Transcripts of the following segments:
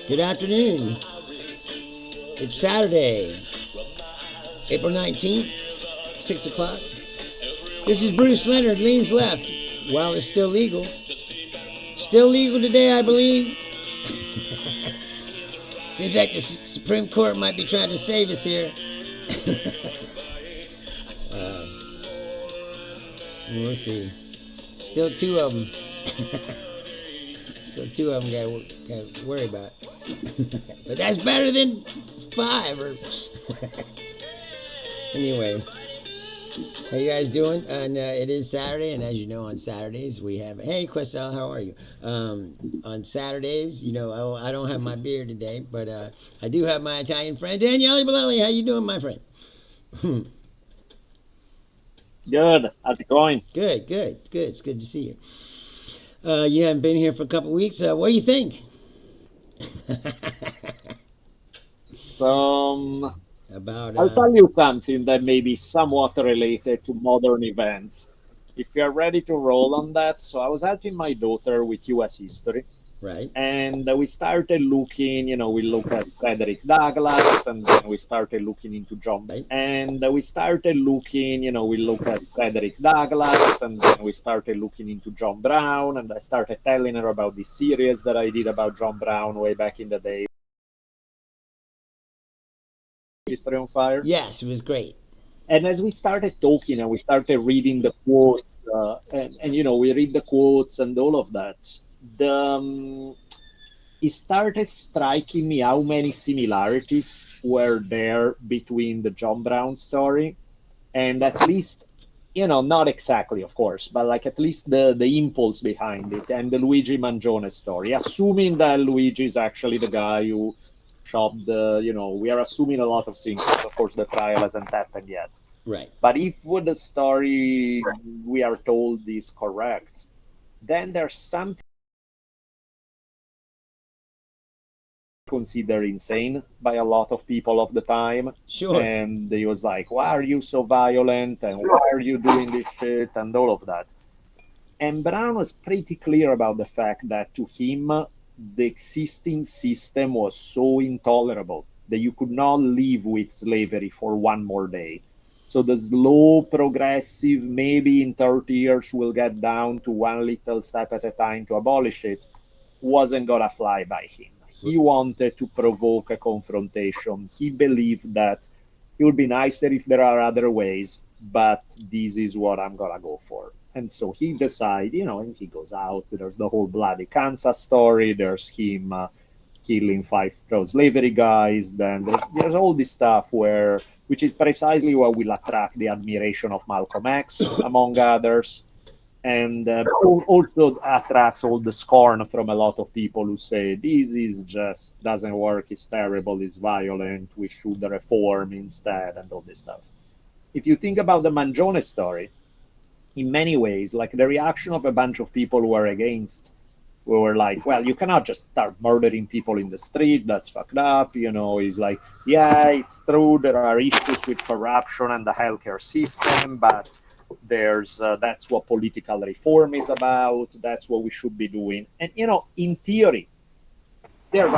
Good afternoon. It's Saturday, April 19th, 6 o'clock. This is Bruce Leonard Leans Left. While it's still legal. Still legal today, I believe. Seems like the Supreme Court might be trying to save us here. uh, we'll see. Still two of them. Still two of them got to worry about. But that's better than five. Or anyway, how you guys doing? And it is Saturday, and as you know, on Saturdays we have. Hey, Questel, how are you? On Saturdays, I don't have my beer today, but I do have my Italian friend Daniele Bolelli. How you doing, my friend? Good. How's it going? Good, good, good. It's good to see you. You haven't been here for a couple weeks. What do you think? Some. About I'll tell you something that may be somewhat related to modern events. If you're ready to roll on that, so I was helping my daughter with U.S. history, right. and we started looking. We looked at Frederick Douglass, and then we started looking into John. Right. And we started looking. We looked at Frederick Douglass, and then we started looking into John Brown, and I started telling her about this series that I did about John Brown way back in the day. History on Fire. Yes, it was great. And as we started talking and we started reading the quotes, and we read the quotes and all of that, it started striking me how many similarities were there between the John Brown story and at least, not exactly, of course, but like at least the impulse behind it and the Luigi Mangione story, assuming that Luigi is actually the guy who shot we are assuming a lot of things. Of course, the trial hasn't happened yet. Right. But if what the story we are told is correct, then there's something considered insane by a lot of people of the time. Sure. And he was like, why are you so violent? And why are you doing this shit? And all of that. And Brown was pretty clear about the fact that to him, the existing system was so intolerable that you could not live with slavery for one more day. So the slow, progressive, maybe in 30 years we'll get down to one little step at a time to abolish it, wasn't going to fly by him. He wanted to provoke a confrontation. He believed that it would be nicer if there are other ways, but this is what I'm going to go for. And so he decides, and he goes out. There's the whole bloody Kansas story. There's him killing 5 pro-slavery guys. Then there's all this stuff which is precisely what will attract the admiration of Malcolm X, among others. And also attracts all the scorn from a lot of people who say, this is just doesn't work, it's terrible, it's violent, we should reform instead, and all this stuff. If you think about the Mangione story, in many ways, like the reaction of a bunch of people who were against, we were like, well, you cannot just start murdering people in the street. That's fucked up. He's like, yeah, it's true. There are issues with corruption and the healthcare system, but that's what political reform is about. That's what we should be doing. And, in theory, they're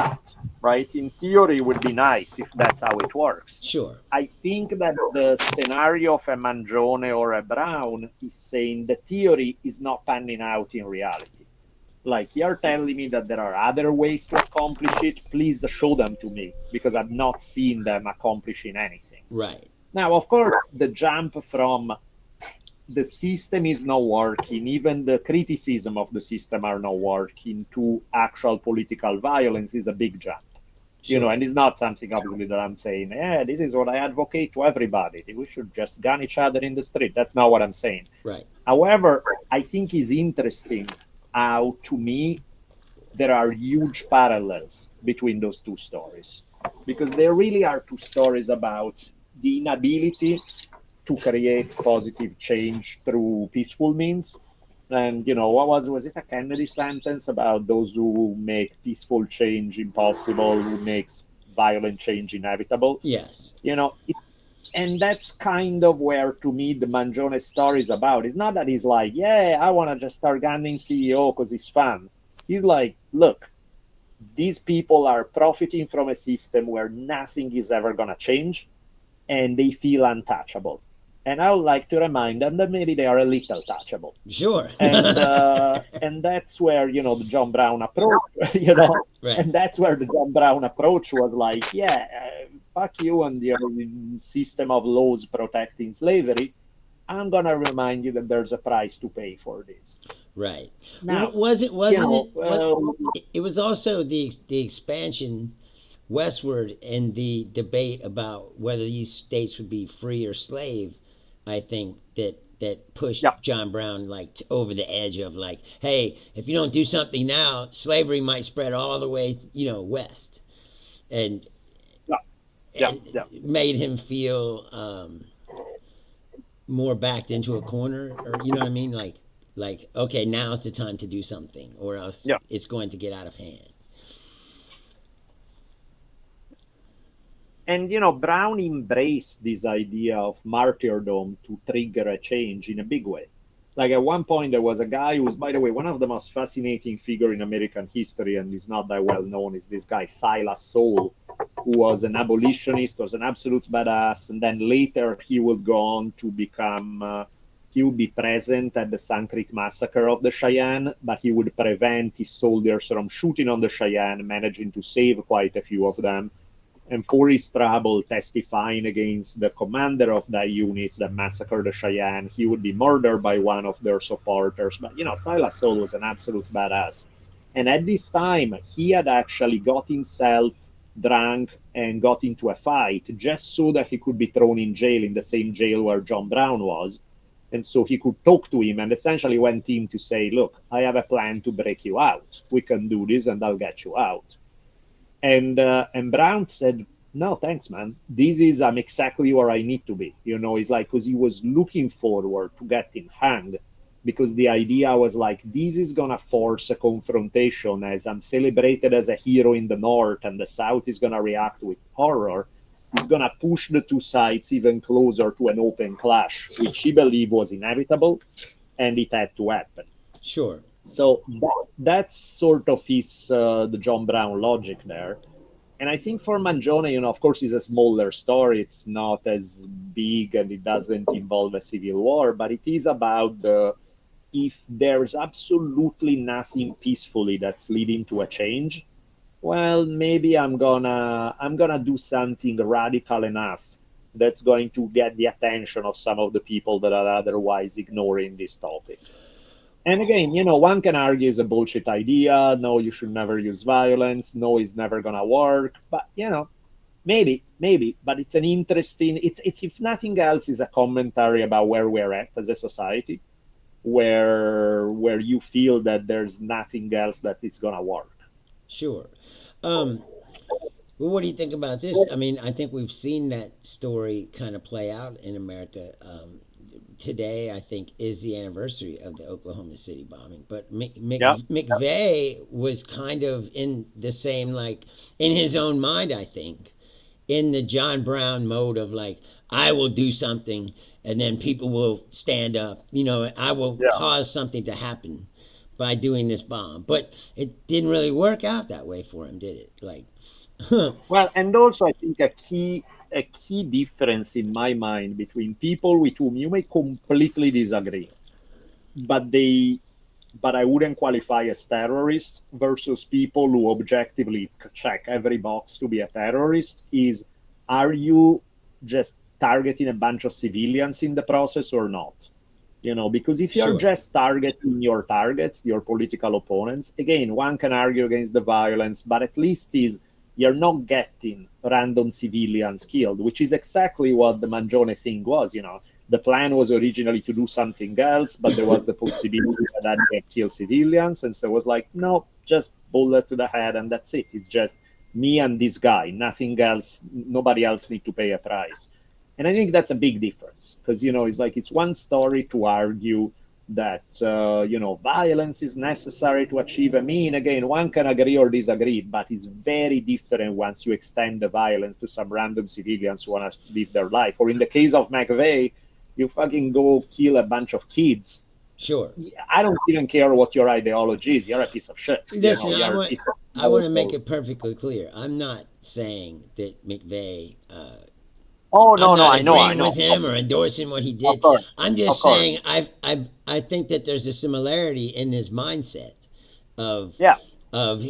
right? In theory, it would be nice if that's how it works. Sure. I think that the scenario of a Mangione or a Brown is saying the theory is not panning out in reality. Like, you're telling me that there are other ways to accomplish it. Please show them to me, because I've not seen them accomplishing anything. Right. Now, of course, the jump from the system is not working, even the criticism of the system are not working, to actual political violence is a big jump. Sure. And it's not something obviously that I'm saying, this is what I advocate to everybody. We should just gun each other in the street. That's not what I'm saying. Right. However, I think it's interesting how, to me, there are huge parallels between those two stories, because there really are two stories about the inability to create positive change through peaceful means. And, what was it a Kennedy sentence about those who make peaceful change impossible, who makes violent change inevitable? Yes. And that's kind of where, to me, the Mangione story is about. It's not that he's like, yeah, I want to just start gunning CEO because it's fun. He's like, look, these people are profiting from a system where nothing is ever going to change, and they feel untouchable. And I would like to remind them that maybe they are a little touchable. Sure. And that's where, you know, the John Brown approach, you know, Right. and that's where the John Brown approach was like, yeah, fuck you and your system of laws protecting slavery. I'm gonna remind you that there's a price to pay for this. Right. Now, Wasn't you know, it? It was also the expansion westward and the debate about whether these states would be free or slave. I think that pushed yeah, John Brown like over the edge of like, hey, if you don't do something now, slavery might spread all the way, west, and yeah, yeah, and yeah, made him feel more backed into a corner, or you know what I mean, like okay, now's the time to do something, or else yeah. it's going to get out of hand. And you know, Brown embraced this idea of martyrdom to trigger a change in a big way. Like at one point, there was a guy who was, by the way, one of the most fascinating figure in American history, and is not that well known. Is this guy Silas Soule, who was an abolitionist, was an absolute badass, and then later he would go on to become. He would be present at the Sand Creek massacre of the Cheyenne, but he would prevent his soldiers from shooting on the Cheyenne, managing to save quite a few of them, and for his trouble testifying against the commander of that unit that massacred the Cheyenne, he would be murdered by one of their supporters. But, you know, Silas Soule was an absolute badass. And at this time, he had actually got himself drunk and got into a fight just so that he could be thrown in jail, in the same jail where John Brown was. And so he could talk to him and essentially went in to say, look, I have a plan to break you out. We can do this and I'll get you out. And Brown said, no, thanks, man. This is I'm exactly where I need to be. You know, it's like, because he was looking forward to getting hanged, because the idea was like, this is going to force a confrontation as I'm celebrated as a hero in the North and the South is going to react with horror. It's going to push the two sides even closer to an open clash, which he believed was inevitable, and it had to happen. Sure. So that's sort of the John Brown logic there. And I think for Mangione, you know, of course, it's a smaller story. It's not as big and it doesn't involve a civil war, but it is about if there's absolutely nothing peacefully that's leading to a change, well, maybe I'm gonna do something radical enough that's going to get the attention of some of the people that are otherwise ignoring this topic. And again, you know, one can argue it's a bullshit idea. No, you should never use violence. No, it's never gonna work. But you know, maybe. But it's an interesting. It's if nothing else, is a commentary about where we're at as a society, where you feel that there's nothing else that is gonna work. Sure. Well, what do you think about this? I mean, I think we've seen that story kind of play out in America. Today, I think, is the anniversary of the Oklahoma City bombing. But Yeah, McVeigh was kind of in the same, like, in his own mind, I think, in the John Brown mode of, like, I will do something and then people will stand up. I will yeah. cause something to happen by doing this bomb. But it didn't really work out that way for him, did it? Like, Well, and also I think a key difference in my mind between people with whom you may completely disagree, but I wouldn't qualify as terrorists, versus people who objectively check every box to be a terrorist, is, are you just targeting a bunch of civilians in the process or not? Because if you're sure. just targeting your targets, your political opponents, again, one can argue against the violence, but at least you're not getting random civilians killed, which is exactly what the Mangione thing was. The plan was originally to do something else, but there was the possibility that they kill civilians. And so it was like, no, just bullet to the head and that's it. It's just me and this guy, nothing else. Nobody else need to pay a price. And I think that's a big difference, because, it's like, it's one story to argue that, violence is necessary to achieve a mean. Again, one can agree or disagree, but it's very different once you extend the violence to some random civilians who want to live their life. Or in the case of McVeigh, you fucking go kill a bunch of kids. Sure. I don't even care what your ideology is. You're a piece of shit. Listen, I want to make it perfectly clear. I'm not saying that McVeigh. Oh I'm no, no, not I agreeing know, with him or endorsing what he of did. course, I'm of just saying course. I think that there's a similarity in his mindset of Yeah, of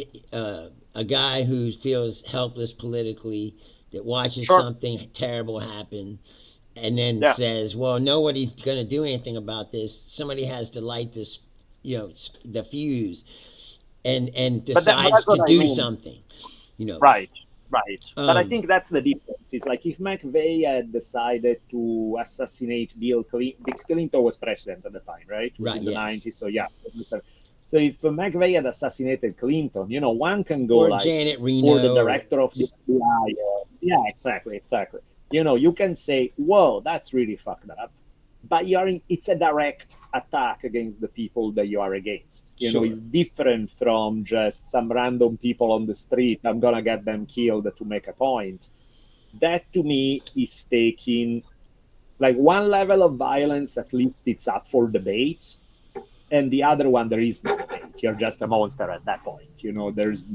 a guy who feels helpless politically, that watches sure. something terrible happen, and then Yeah, says, "Well, nobody's going to do anything about this. Somebody has to light this, the fuse," and but decides that's to what I do mean. something. You know, Right, right. But I um, think that's the difference. It's like if McVeigh had decided to assassinate Bill Clinton, Bill Clinton was president at the time, right? It was right? in the Yes, 90s. So yeah. So if McVeigh had assassinated Clinton, one can go or like, Janet or the Reno, or director of the FBI. Yeah, exactly, exactly. You can say, whoa, that's really fucked up. But it's a direct attack against the people that you are against. sure, It's different from just some random people on the street. I'm gonna get them killed to make a point. That to me is taking like one level of violence, at least it's up for debate, and the other one there is no debate. You're just a monster at that point.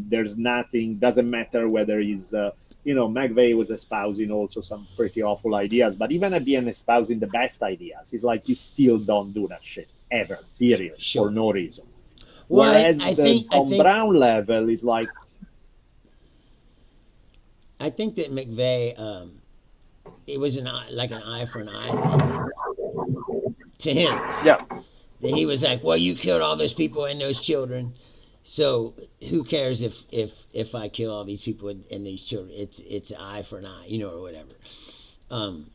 There's nothing. Doesn't matter whether he's McVeigh was espousing also some pretty awful ideas, but even at being espousing the best ideas, it's like you still don't do that shit ever, period, for sure. no reason. Well, Whereas the Tom Brown level is like, I think that McVeigh, it was like an eye for an eye thing to him. yeah, That he was like, well, you killed all those people and those children, so who cares if I kill all these people and these children? It's an eye for an eye, or whatever. Um,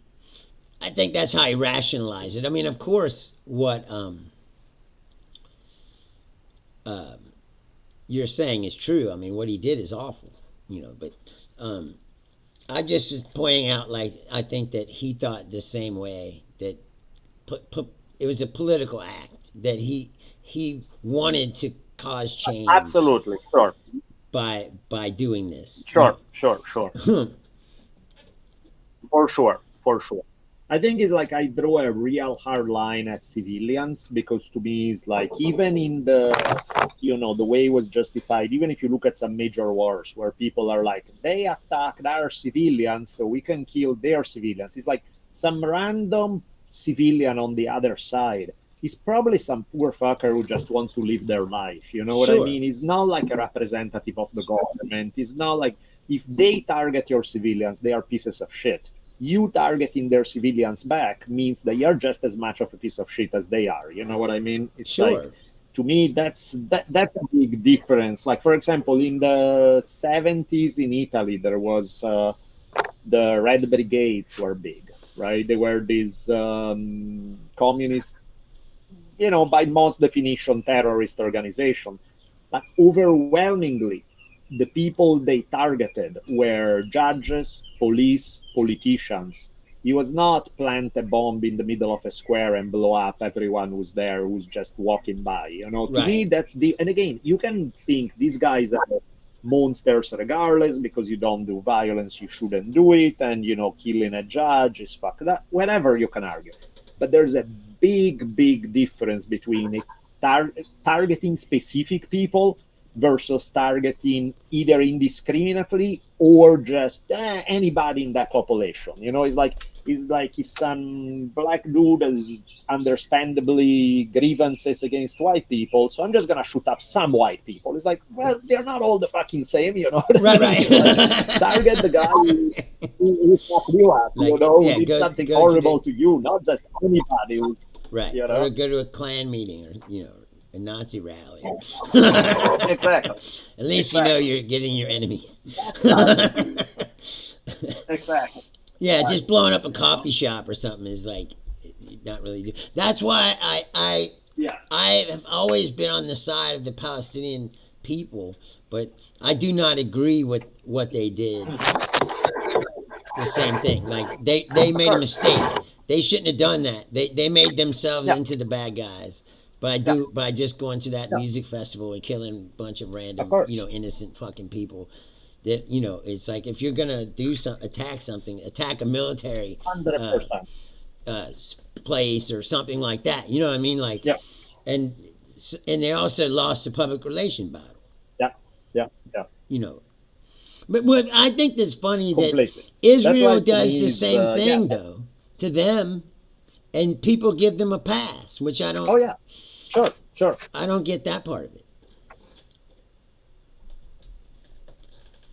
I think that's how he rationalized it. I mean, of course, what um, you're saying is true. I mean, what he did is awful, but um, I just was pointing out, like, I think that he thought the same way, that it was a political act, that he wanted to cause change absolutely, sure, by doing this. sure, sure, sure. For sure. I think it's like I draw a real hard line at civilians because to me it's like even in the way it was justified, even if you look at some major wars where people are like, they attacked our civilians, so we can kill their civilians. It's like some random civilian on the other side is probably some poor fucker who just wants to live their life. You know what I Sure. mean? It's not like a representative of the government. It's not like if they target your civilians, they are pieces of shit. You targeting their civilians back means that you're just as much of a piece of shit as they are. You know what I mean? It's like, Sure. to me, that's a big difference. Like, for example, in the 70s in Italy, there was the Red Brigades were big, right? They were these communist, by most definition, terrorist organization. But overwhelmingly, the people they targeted were judges, police, politicians. He was not plant a bomb in the middle of a square and blow up everyone who's there, who's just walking by. To me, Right. that's and again, you can think these guys are monsters regardless because you don't do violence, you shouldn't do it, and killing a judge is fucked up. Whatever you can argue, but there's a big difference between targeting specific people versus targeting either indiscriminately or just anybody in that population. It's like if some black dude has understandably grievances against white people, so I'm just gonna shoot up some white people. It's like, well, they're not all the fucking same, you know what I Right. mean? Right. It's like target the guy who fucked you up, Like, who yeah, did something go to horrible the to you, not just anybody who's right, you or know. to go to a Klan meeting, or a Nazi rally. Exactly. At least Exactly. you're getting your enemies. That's how. Exactly. Yeah, just blowing up a coffee shop or something is like not really do. That's why Yeah. I have always been on the side of the Palestinian people, but I do not agree with what they did. The same thing. Like they Of made a course. mistake. They shouldn't have done that. They made themselves Yeah. into the bad guys Yeah. by just going to that Yeah. music festival and killing a bunch of Of random, course. innocent fucking people. That it's like, if you're gonna attack something, attack a military Hundred uh, percent. uh, place or something like that. You know what I mean? Like, Yeah. and and they also lost the public relation battle. Yeah. yeah, yeah, you know. But what I think that's funny that completely. That's why Israel to does me the is, same yeah. thing though to them, and people give them a pass, which Oh yeah, sure, sure. I don't get that part of it.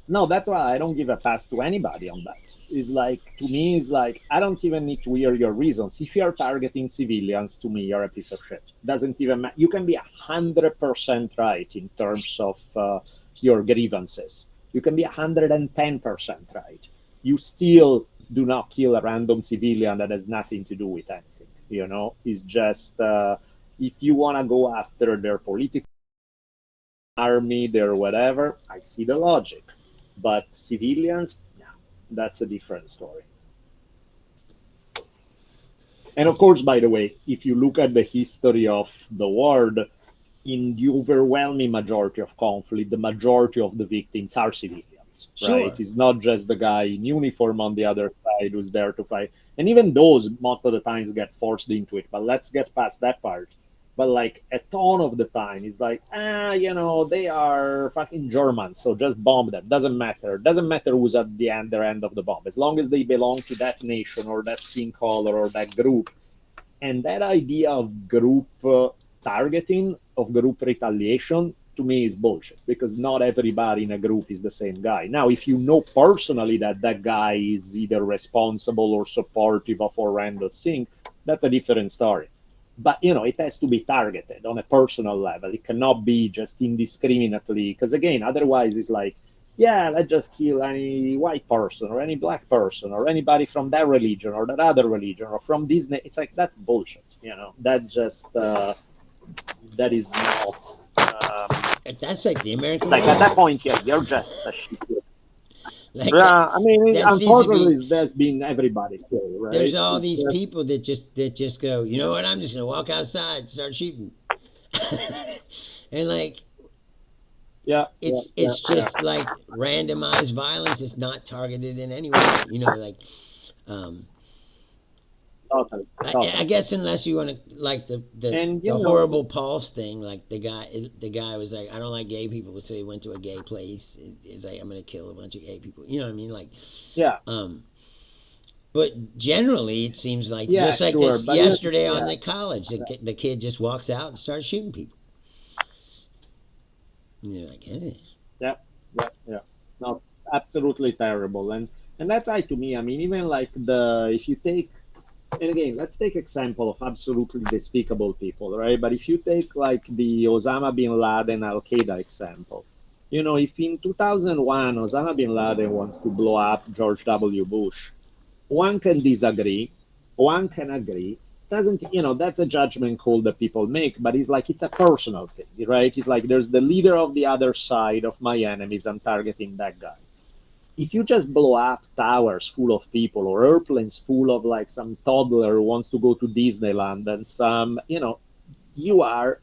No, that's why I don't give a pass to anybody on that. Is like, to me, is like, I don't even need to hear your reasons. If you're targeting civilians, to me, you're a piece of shit. Doesn't even matter. You can be 100% right in terms of your grievances. You can be 110% right. You still do not kill a random civilian that has nothing to do with anything. You know, it's just, if you want to go after their political army, their whatever, I see the logic. But civilians, no, that's a different story. And of course, by the way, if you look at the history of the world, in the overwhelming majority of conflict, the majority of the victims are civilians, right? Sure. It's not just the guy in uniform on the other side who's there to fight. And even those, most of the times, get forced into it. But let's get past that part. But like a ton of the time, it's like, they are fucking Germans, so just bomb them. Doesn't matter. Doesn't matter who's at the other end of the bomb. As long as they belong to that nation or that skin color or that group, and that idea of group targeting, of group retaliation, to me is bullshit, because not everybody in a group is the same guy. Now, if you know personally that that guy is either responsible or supportive of horrendous thing, that's a different story. But it has to be targeted on a personal level. It cannot be just indiscriminately, because again, otherwise it's like, yeah, let's just kill any white person or any black person or anybody from that religion or that other religion or from Disney. It's like, that's bullshit. That's just, that is not, That's like the American like, at way. that point, yeah, you're just a shit. Like Yeah, I mean, that seems to be. unfortunately, that's been everybody's story, There's right? all It's these just, people that just go, you know what? I'm just gonna walk outside and start shooting, and like yeah, yeah, yeah, it's yeah, just like randomized violence. It's not targeted in any way. Like um, totally, I totally. guess unless you want to like And, the horrible Pulse thing, like the guy was like, I don't like gay people, so he went to a gay place. It's like I'm gonna kill a bunch of gay people. You know what I mean? Like yeah, um, but generally it seems like yeah, just like sure. this But, yesterday on yeah, the college, the kid just walks out and starts shooting people. And you're like, hey, yeah, yeah, yeah. No, absolutely terrible. And that's why, to me, I mean, even like if you take, and again, let's take example of absolutely despicable people, right? But if you take like the Osama bin Laden Al Qaeda example, if in 2001 Osama bin Laden wants to blow up George W. Bush, one can disagree, one can agree. Doesn't that's a judgment call that people make, but it's like, it's a personal thing, right? It's like, there's the leader of the other side of my enemies, I'm targeting that guy. If you just blow up towers full of people or airplanes full of like some toddler who wants to go to Disneyland, and some, you are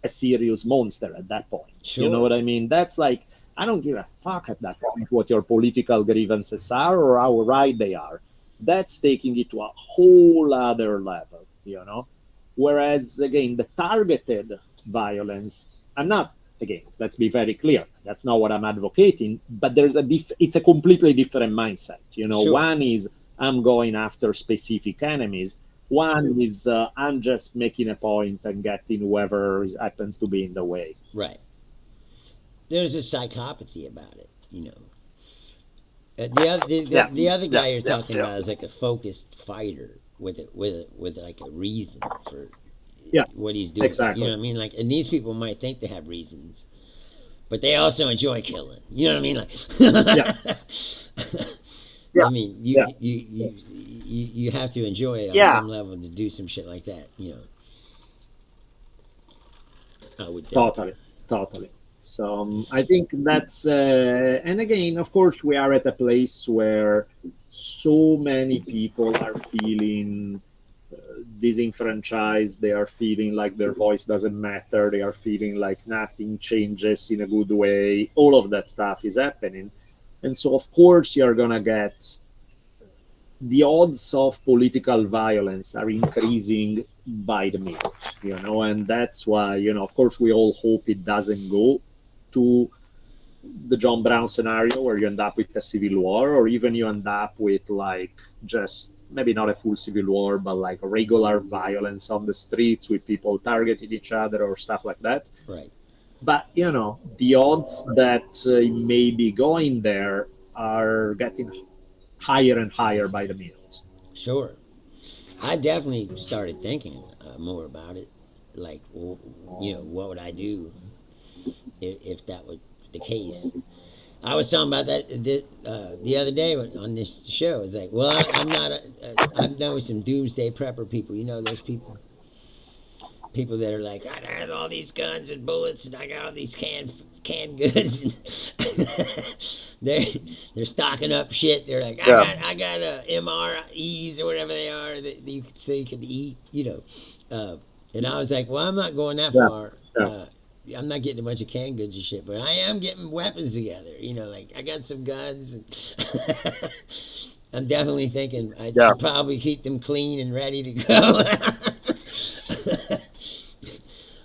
a serious monster at that point. You know sure, what I mean? That's like, I don't give a fuck at that point what your political grievances are or how right they are. That's taking it to a whole other level. Whereas, again, the targeted violence, I'm not, again, let's be very clear, that's not what I'm advocating, but it's a completely different mindset. sure, One is, I'm going after specific enemies. One is, I'm just making a point and getting whoever happens to be in the way. right. There's a psychopathy about it. The other Yeah, the other yeah, guy you're yeah, talking yeah, about is like a focused fighter with like a reason for yeah, what he's doing. You know exactly. what I mean? Like, and these people might think they have reasons, but they also enjoy killing. You know what I mean? Yeah, Like, yeah, I mean, yeah, you have to enjoy it on yeah, some level to do some shit like that. I would think. totally, totally. So, I think that's, and again, of course, we are at a place where so many people are feeling disenfranchised. They are feeling like their voice doesn't matter. They are feeling like nothing changes in a good way. All of that stuff is happening. And so, of course, you're going to get the odds of political violence are increasing by the minute. And that's why, of course, we all hope it doesn't go to the John Brown scenario where you end up with a civil war, or even you end up with like just maybe not a full civil war, but like regular violence on the streets with people targeting each other or stuff like that. Right. But the odds that it may be going there are getting higher and higher by the minute. Sure. I definitely started thinking more about it. Like, what would I do if that was the case? I was talking about that the other day on this show. It's like, well, I'm not. I've known some doomsday prepper people. You know those people. People that are like, I have all these guns and bullets, and I got all these canned goods, and they're they're stocking up shit. They're like, Yeah, I got MREs or whatever they are that you so you can eat, And I was like, well, I'm not going that yeah, far. yeah, I'm not getting a bunch of canned goods and shit, but I am getting weapons together. Like I got some guns, and I'm definitely thinking I yeah, should probably keep them clean and ready to go.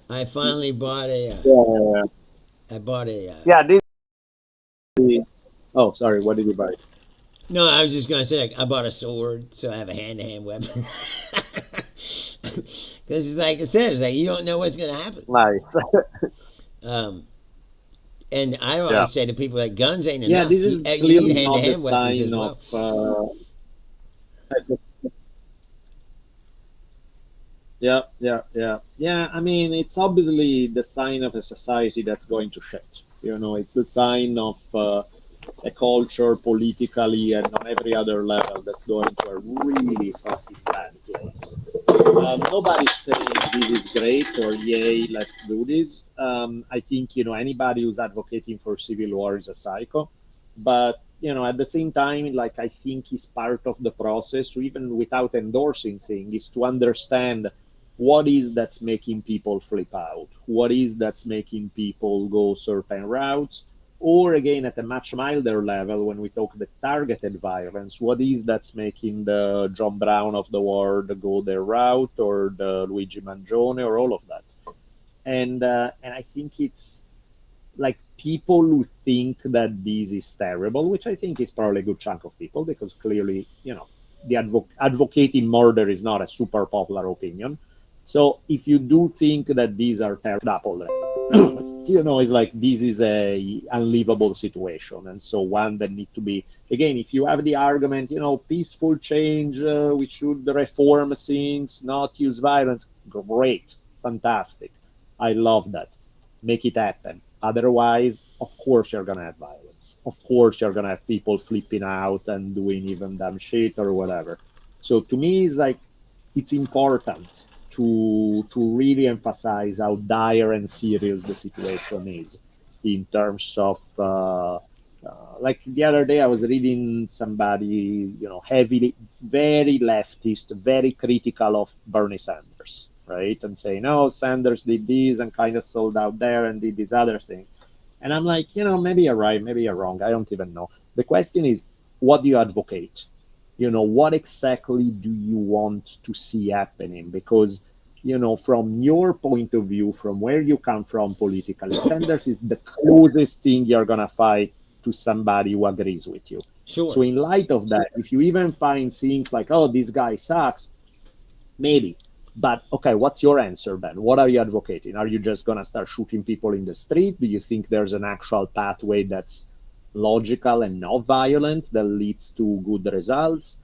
I finally bought yeah, I bought a. yeah. Oh, sorry. What did you buy? No, I was just gonna say, like, I bought a sword, so I have a hand-to-hand weapon. Because, like I said, it's like you don't know what's gonna happen. Nice. Um, and I Yeah, always say to people that guns ain't yeah. enough. This is You need clearly not the hand-to-hand weapons as sign of. well. As of- yeah, yeah, yeah, yeah. I mean, it's obviously the sign of a society that's going to shit. It's the sign of a culture politically and on every other level that's going to a really fucking bad place. Nobody's saying this is great or yay, let's do this. I think anybody who's advocating for civil war is a psycho, but at the same time, like I think is part of the process, even without endorsing things, is to understand what is that's making people flip out, what is that's making people go certain routes, or again at a much milder level when we talk the targeted violence, what is that's making the John Brown of the world go their route, or the Luigi Mangione, or all of that. And I think it's like people who think that this is terrible, which I think is probably a good chunk of people, because clearly the advocating murder is not a super popular opinion. So if you do think that these are terrible, it's like this is a unlivable situation, and so one that need to be, again, if you have the argument, peaceful change, we should reform things, not use violence. Great, fantastic, I love that. Make it happen. Otherwise, of course, you're gonna have violence. Of course, you're gonna have people flipping out and doing even dumb shit or whatever. So to me, it's like it's important to really emphasize how dire and serious the situation is in terms of like the other day I was reading somebody heavily, very leftist, very critical of Bernie Sanders, right, and saying, no, Sanders did this and kind of sold out there and did this other thing. And I'm like, maybe you're right, maybe you're wrong, I don't even know. The question is, what do you advocate? What exactly do you want to see happening? Because from your point of view, from where you come from politically, Sanders is the closest thing you're gonna fight to somebody who agrees with you. So Sure. in light of that, if you even find things like, oh, this guy sucks, maybe. But okay, what's your answer, Ben? What are you advocating? Are you just gonna start shooting people in the street? Do you think there's an actual pathway that's logical and not violent that leads to good results?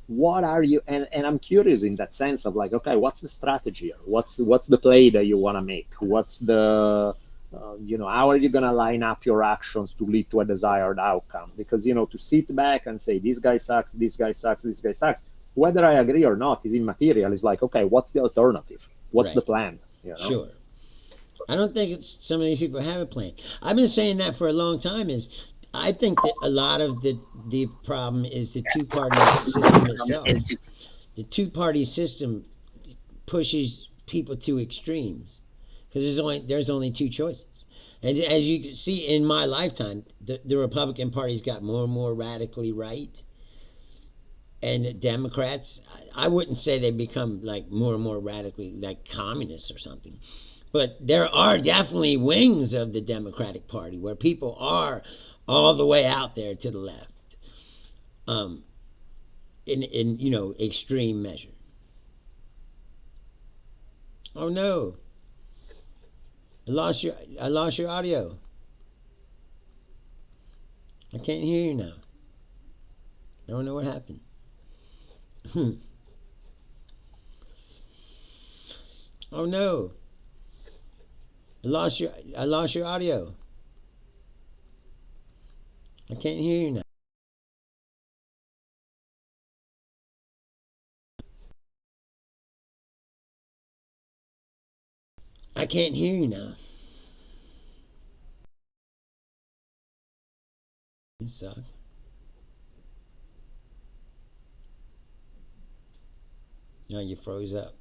What are you, and I'm curious in that sense of like, okay, what's the strategy here? What's the play that you want to make? What's the how are you going to line up your actions to lead to a desired outcome? Because to sit back and say this guy sucks, this guy sucks, this guy sucks, whether I agree or not is immaterial. It's like, okay, what's the alternative? What's the Right. plan? Sure. I don't think some of these people have a plan. I've been saying that for a long time. Is I think that a lot of the problem is the two party system itself. The two party system pushes people to extremes because there's only two choices. And as you can see in my lifetime, the Republican Party's got more and more radically right, and the Democrats, I wouldn't say they become like more and more radically like communists or something, But there are definitely wings of the Democratic Party where people are all the way out there to the left, um, in extreme measure. Oh no, I lost your audio. I can't hear you now. I don't know what happened. Oh no, I lost your audio. I can't hear you now. I can't hear you now. It sucks. Now you froze up.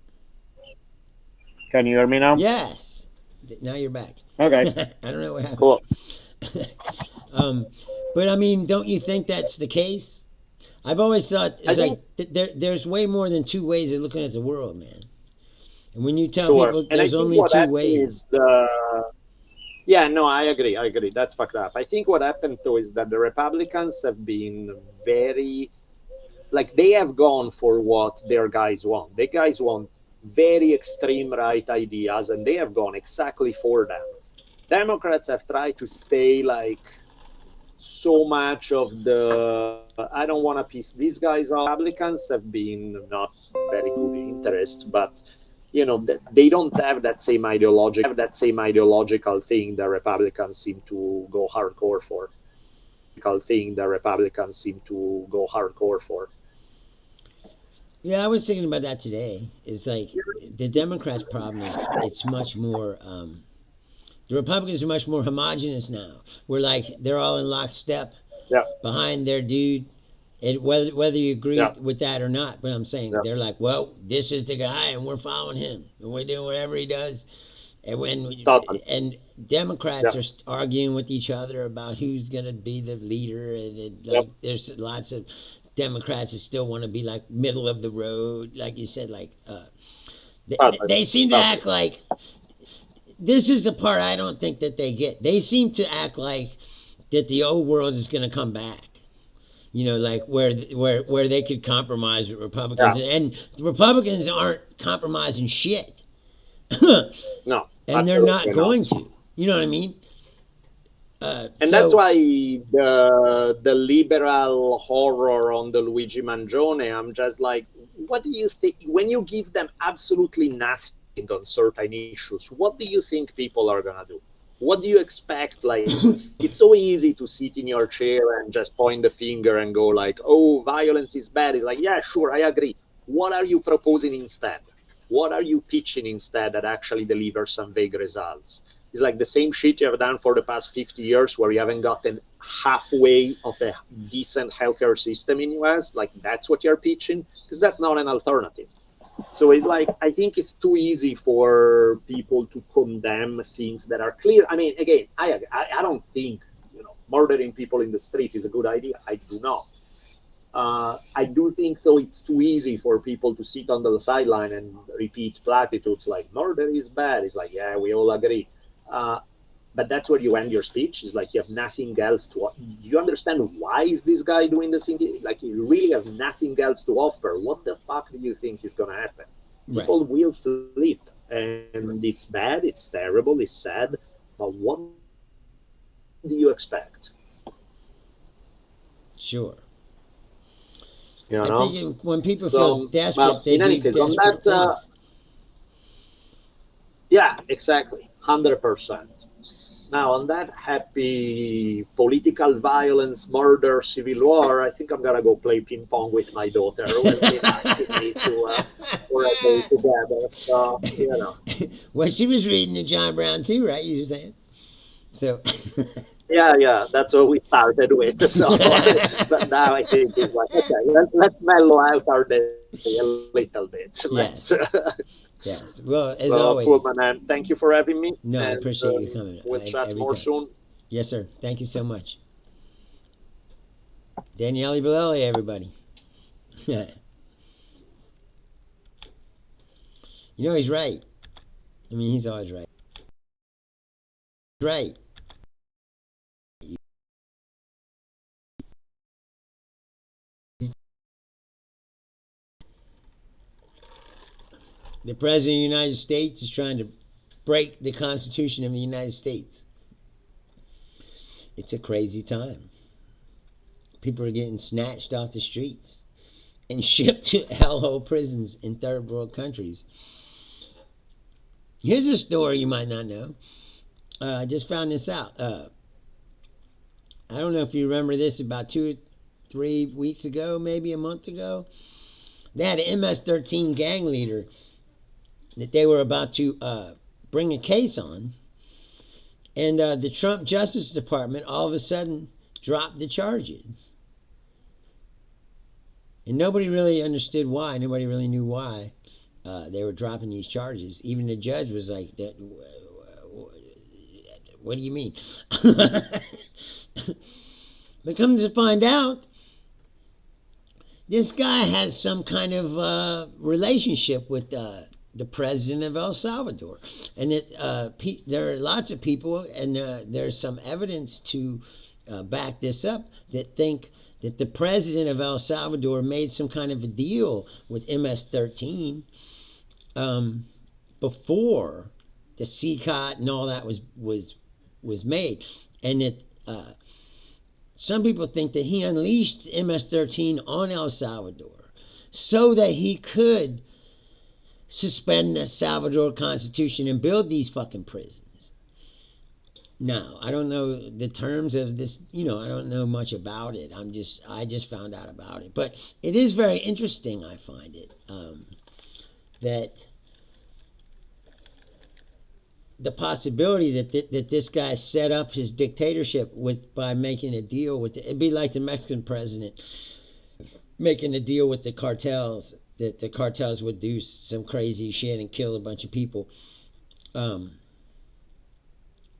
Can you hear me now? Yes. Now you're back. Okay, I don't know what happened. cool. um, but I mean, don't you think that's the case? I've always thought I it's think like there's way more than two ways of looking at the world, man. And when you tell sure, people and I there's think only what two happened ways, is the yeah, no, I agree. I agree. That's fucked up. I think what happened though is that the Republicans have been very like they have gone for what their guys want. Their guys want very extreme right ideas, and they have gone exactly for them. Democrats have tried to stay like so much of the I don't want to piece these guys off. Republicans have been not very good interest, but they don't have that same ideological thing that Republicans seem to go hardcore for. Thing that Republicans seem to go hardcore for. yeah, I was thinking about that today. It's like the Democrats' problem is it's much more. The Republicans are much more homogenous now. We're like they're all in lockstep Yeah, behind their dude, and whether you agree yeah, with that or not. But I'm saying yeah. they're like, well, this is the guy, and we're following him, and we're doing whatever he does. And Totally. and Democrats Yeah, are arguing with each other about who's gonna be the leader, and yeah. like there's lots of Democrats that still want to be like middle of the road, like you said, like Totally. they seem to Totally. act like this is the part I don't think that they get. They seem to act like that the old world is gonna come back. Like where they could compromise with Yeah. Republicans, and the Republicans aren't compromising shit, No, and they're not absolutely going not. to. You know what I mean? And that's So why the liberal horror on the Luigi Mangione, I'm just like, what do you think when you give them absolutely nothing on certain issues? What do you think people are gonna do? What do you expect? Like, it's so easy to sit in your chair and just point the finger and go like, "Oh, violence is bad." It's like, yeah, sure, I agree. What are you proposing instead? What are you pitching instead that actually delivers some vague results? It's like the same shit you have done for the past 50 years where you haven't gotten halfway of a decent healthcare system in US. Like that's what you're pitching because that's not an alternative. So it's like I think it's too easy for people to condemn things that are clear. I mean, again, I don't think murdering people in the street is a good idea. I do not. I do think, though, it's too easy for people to sit on the sideline and repeat platitudes like "murder is bad." It's like, yeah, we all agree. Uh, but that's where you end your speech. It's like you have nothing else to. Do you understand why is this guy doing this thing? Like you really have nothing else to offer. What the fuck do you think is going to happen? right, People will flip, and it's bad, it's terrible, it's sad. But what do you expect? sure. You I know. think when people feel So, desperate, well, they in any do case, on desperate that, things. yeah, exactly, 100%. Now, on that happy political violence, murder, civil war, I think I'm gonna go play ping pong with my daughter, who has been asking me to for a day together. So, Well, she was reading the John Brown too, right? You were saying so. yeah, yeah, that's what we started with. So, but now I think it's like, okay, let's mellow out our day a little bit. Let's. Yes, yes. Well, as So cool, always, my man. Thank you for having me, no, I and appreciate you coming we'll chat every more time. soon. Yes, sir. Thank you so much, Daniele Bolelli, everybody. He's right. I mean, he's always right. right. The President of the United States is trying to break the Constitution of the United States. It's a crazy time. People are getting snatched off the streets and shipped to hellhole prisons in third world countries. Here's a story you might not know. I just found this out. I don't know if you remember this, about 2 or 3 weeks ago, maybe a month ago. They had an MS-13 gang leader that they were about to bring a case on. And the Trump Justice Department all of a sudden dropped the charges. And nobody really understood why. Nobody really knew why they were dropping these charges. Even the judge was like, what do you mean? But come to find out, this guy has some kind of relationship with the president of El Salvador. And there are lots of people, and there's some evidence to back this up, that think that the president of El Salvador made some kind of a deal with MS-13 before the CCOT and all that was made. And that some people think that he unleashed MS-13 on El Salvador so that he could suspend the Salvador Constitution and build these fucking prisons. Now, I don't know the terms of this, I don't know much about it. I just found out about it. But it is very interesting, I find it, that the possibility that this guy set up his dictatorship by making a deal with it'd be like the Mexican president making a deal with the cartels, that the cartels would do some crazy shit and kill a bunch of people,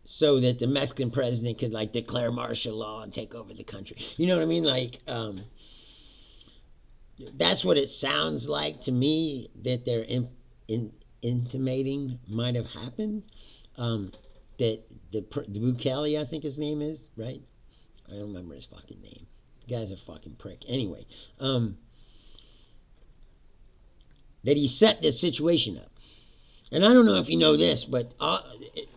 so that the Mexican president could declare martial law and take over the country. You know what I mean? That's what it sounds like to me that they're intimating might have happened. That the Bukele, I think his name is, right? I don't remember his fucking name. The guy's a fucking prick. Anyway, that he set this situation up. And I don't know if you know this, but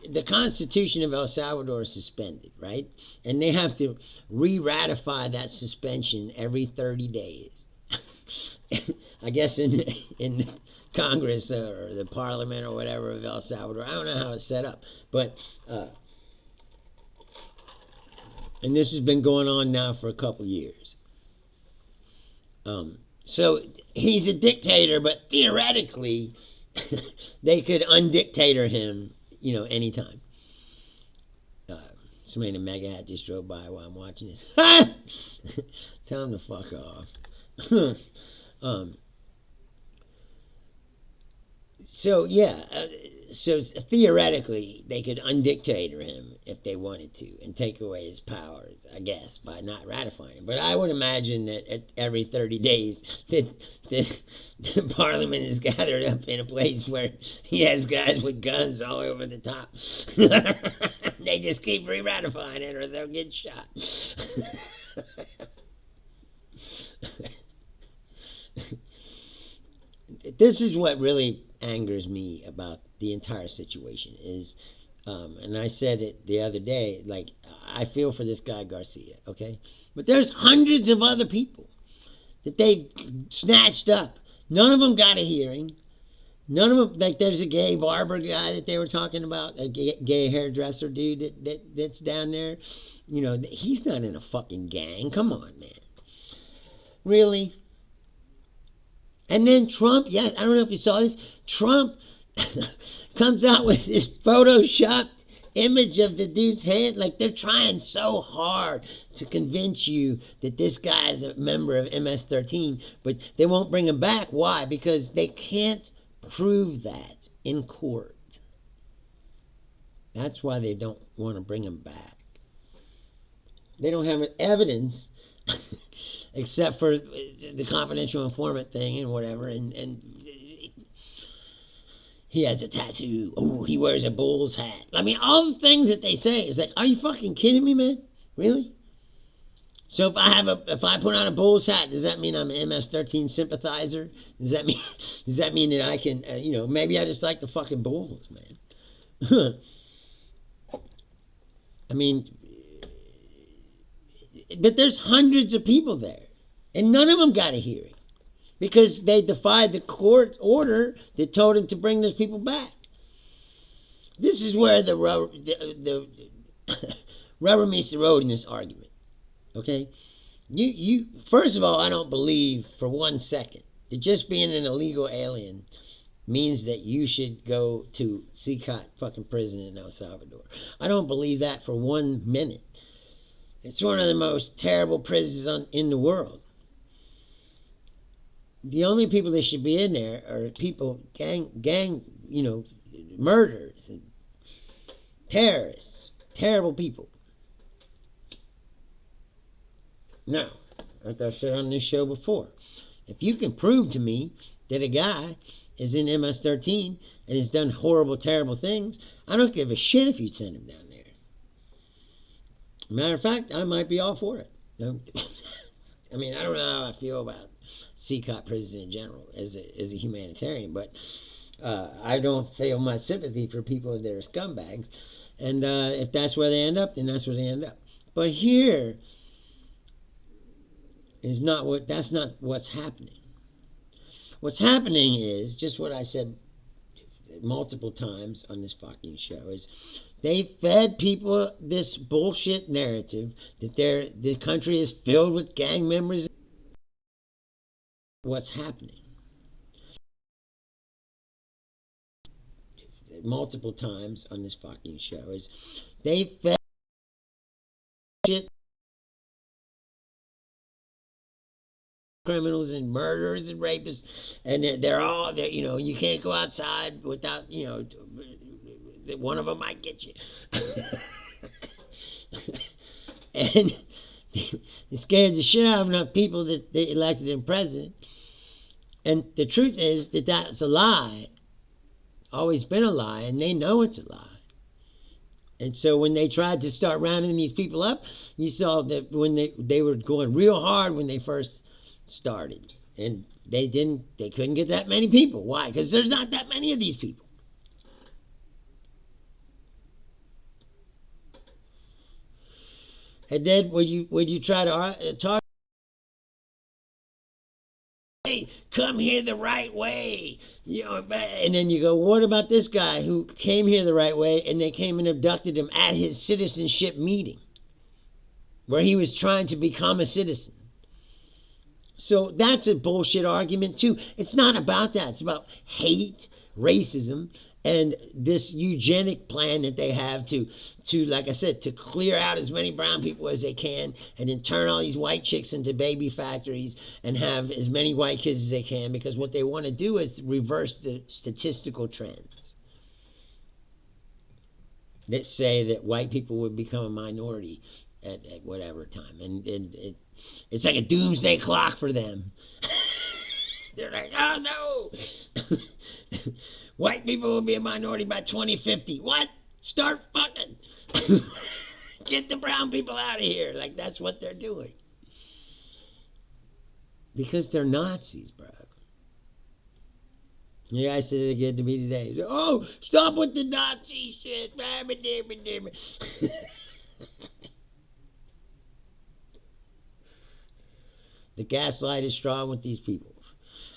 the Constitution of El Salvador is suspended, right? And they have to re-ratify that suspension every 30 days. I guess in Congress or the Parliament or whatever of El Salvador. I don't know how it's set up, but and this has been going on now for a couple years. So he's a dictator, but theoretically they could undictator him, anytime. Somebody in a mega hat just drove by while I'm watching this. Tell him to fuck off. So yeah, so theoretically they could undictator him if they wanted to and take away his powers, I guess, by not ratifying him. But I would imagine that at every 30 days that the Parliament is gathered up in a place where he has guys with guns all over the top. They just keep re-ratifying it or they'll get shot. This is what really angers me about the entire situation is, and I said it the other day, I feel for this guy Garcia, okay? But there's hundreds of other people that they snatched up. None of them got a hearing. None of them, there's a gay barber guy that they were talking about, a gay hairdresser dude that's down there. He's not in a fucking gang. Come on, man. Really? And then Trump, I don't know if you saw this, Trump comes out with this photoshopped image of the dude's head. They're trying so hard to convince you that this guy is a member of MS-13, but they won't bring him back. Why? Because they can't prove that in court. That's why they don't want to bring him back. They don't have evidence except for the confidential informant thing and whatever, and He has a tattoo. Oh, he wears a bull's hat. I mean, all the things that they say is like, are you fucking kidding me, man? Really? So if I put on a bull's hat, does that mean I'm an MS-13 sympathizer? Does that mean that I can, maybe I just like the fucking bulls, man? I mean, but there's hundreds of people there, and none of them got a hearing because they defied the court order that told them to bring those people back. This is where the rubber meets the road in this argument. Okay, you first of all, I don't believe for 1 second that just being an illegal alien means that you should go to CCOT fucking prison in El Salvador. I don't believe that for 1 minute. It's one of the most terrible prisons in the world. The only people that should be in there are people, gang, murderers and terrorists, terrible people. Now, like I said on this show before, if you can prove to me that a guy is in MS-13 and has done horrible, terrible things, I don't give a shit if you send him down there. Matter of fact, I might be all for it. I mean, I don't know how I feel about CCOT prison in general as a humanitarian, but I don't feel much sympathy for people that are scumbags. And if that's where they end up, then that's where they end up. But here is that's not what's happening. What's happening is just what I said multiple times on this fucking show is they fed people this bullshit narrative that the country is filled with gang members. What's happening multiple times on this fucking show is they fed shit criminals and murderers and rapists, and they're all there. You can't go outside without one of them might get you. And it scared the shit out of enough people that they elected him president. And the truth is that that's a lie. Always been a lie, and they know it's a lie. And so when they tried to start rounding these people up, you saw that when they were going real hard when they first started. And they couldn't get that many people. Why? Because there's not that many of these people. And then when you try to talk, hey, come here the right way, and then you go, what about this guy who came here the right way, and they came and abducted him at his citizenship meeting, where he was trying to become a citizen. So that's a bullshit argument too. It's not about that. It's about hate, racism, and this eugenic plan that they have to like I said, to clear out as many brown people as they can, and then turn all these white chicks into baby factories and have as many white kids as they can, because what they want to do is reverse the statistical trends that say that white people would become a minority at whatever time, and it's like a doomsday clock for them. They're like, oh no, white people will be a minority by 2050. What? Start fucking. Get the brown people out of here. Like, that's what they're doing. Because they're Nazis, bro. Yeah, I said it again to me today. Oh, stop with the Nazi shit. The gaslight is strong with these people.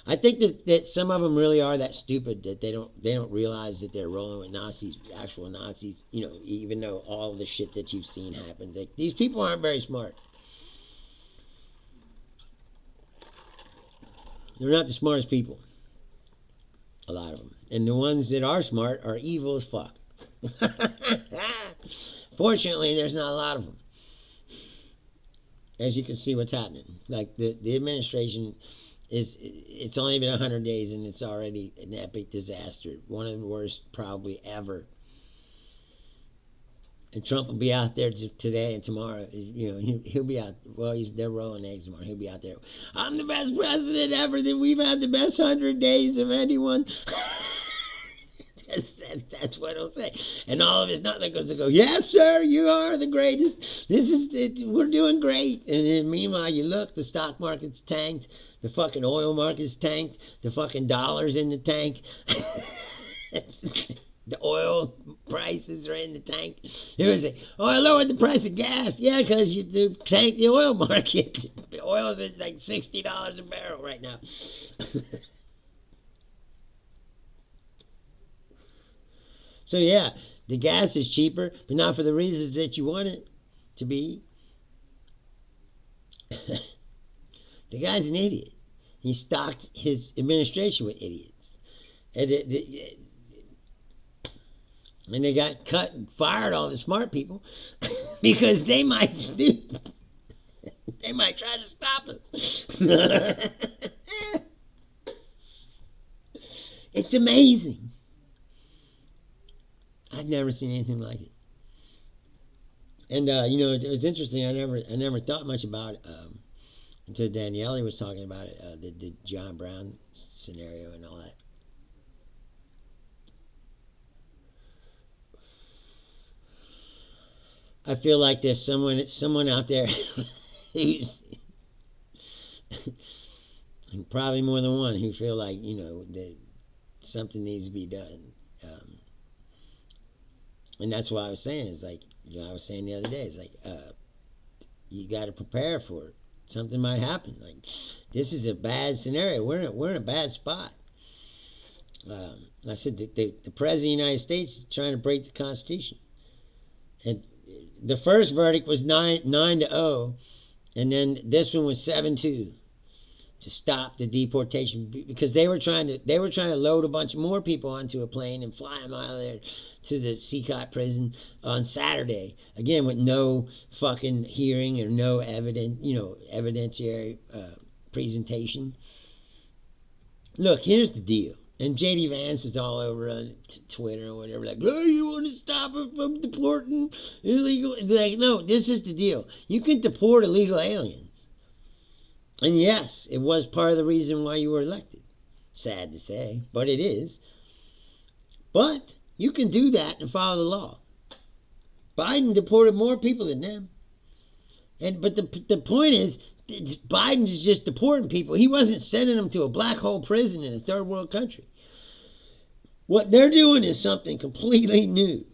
I think that some of them really are that stupid that they don't realize that they're rolling with Nazis, actual Nazis. Even though all of the shit that you've seen happen, these people aren't very smart. They're not the smartest people. A lot of them, and the ones that are smart are evil as fuck. Fortunately, there's not a lot of them. As you can see, what's happening. Like the administration. It's only been 100 days and it's already an epic disaster. One of the worst probably ever. And Trump will be out there today and tomorrow. He'll be out. Well, they're rolling eggs tomorrow. He'll be out there. I'm the best president ever. That we've had the best 100 days of anyone. That's what he'll say. And all of his nothing goes to go, yes, sir, you are the greatest. This is it. We're doing great. And then meanwhile, you look, the stock market's tanked. The fucking oil market's tanked. The fucking dollar's in the tank. The oil prices are in the tank. It was like, oh, I lowered the price of gas. Yeah, because you tanked the oil market. The oil's at like $60 a barrel right now. So yeah, the gas is cheaper, but not for the reasons that you want it to be. The guy's an idiot. He stocked his administration with idiots. And they got cut and fired all the smart people because they might try to stop us. It's amazing. I've never seen anything like it. And it was interesting. I never thought much about it until Daniele was talking about it, the John Brown scenario and all that. I feel like there's someone out there who's probably more than one who feel like that something needs to be done, and that's what I was saying. It's like I was saying the other day. It's like you got to prepare for it. Something might happen. Like this is a bad scenario. We're in a bad spot. I said the president of the United States is trying to break the Constitution, and the first verdict was 9-0, and then this one was 7-2 to stop the deportation because they were trying to load a bunch more people onto a plane and fly them out of there to the Seacott prison on Saturday, again with no fucking hearing or no evidentiary presentation. Look, here's the deal. And J.D. Vance is all over on Twitter or whatever, like, oh, you want to stop it from deporting illegal? Like, no, this is the deal. You can deport illegal aliens. And yes, it was part of the reason why you were elected. Sad to say, but it is. But you can do that and follow the law. Biden deported more people than them. But the point is, Biden is just deporting people. He wasn't sending them to a black hole prison in a third world country. What they're doing is something completely new.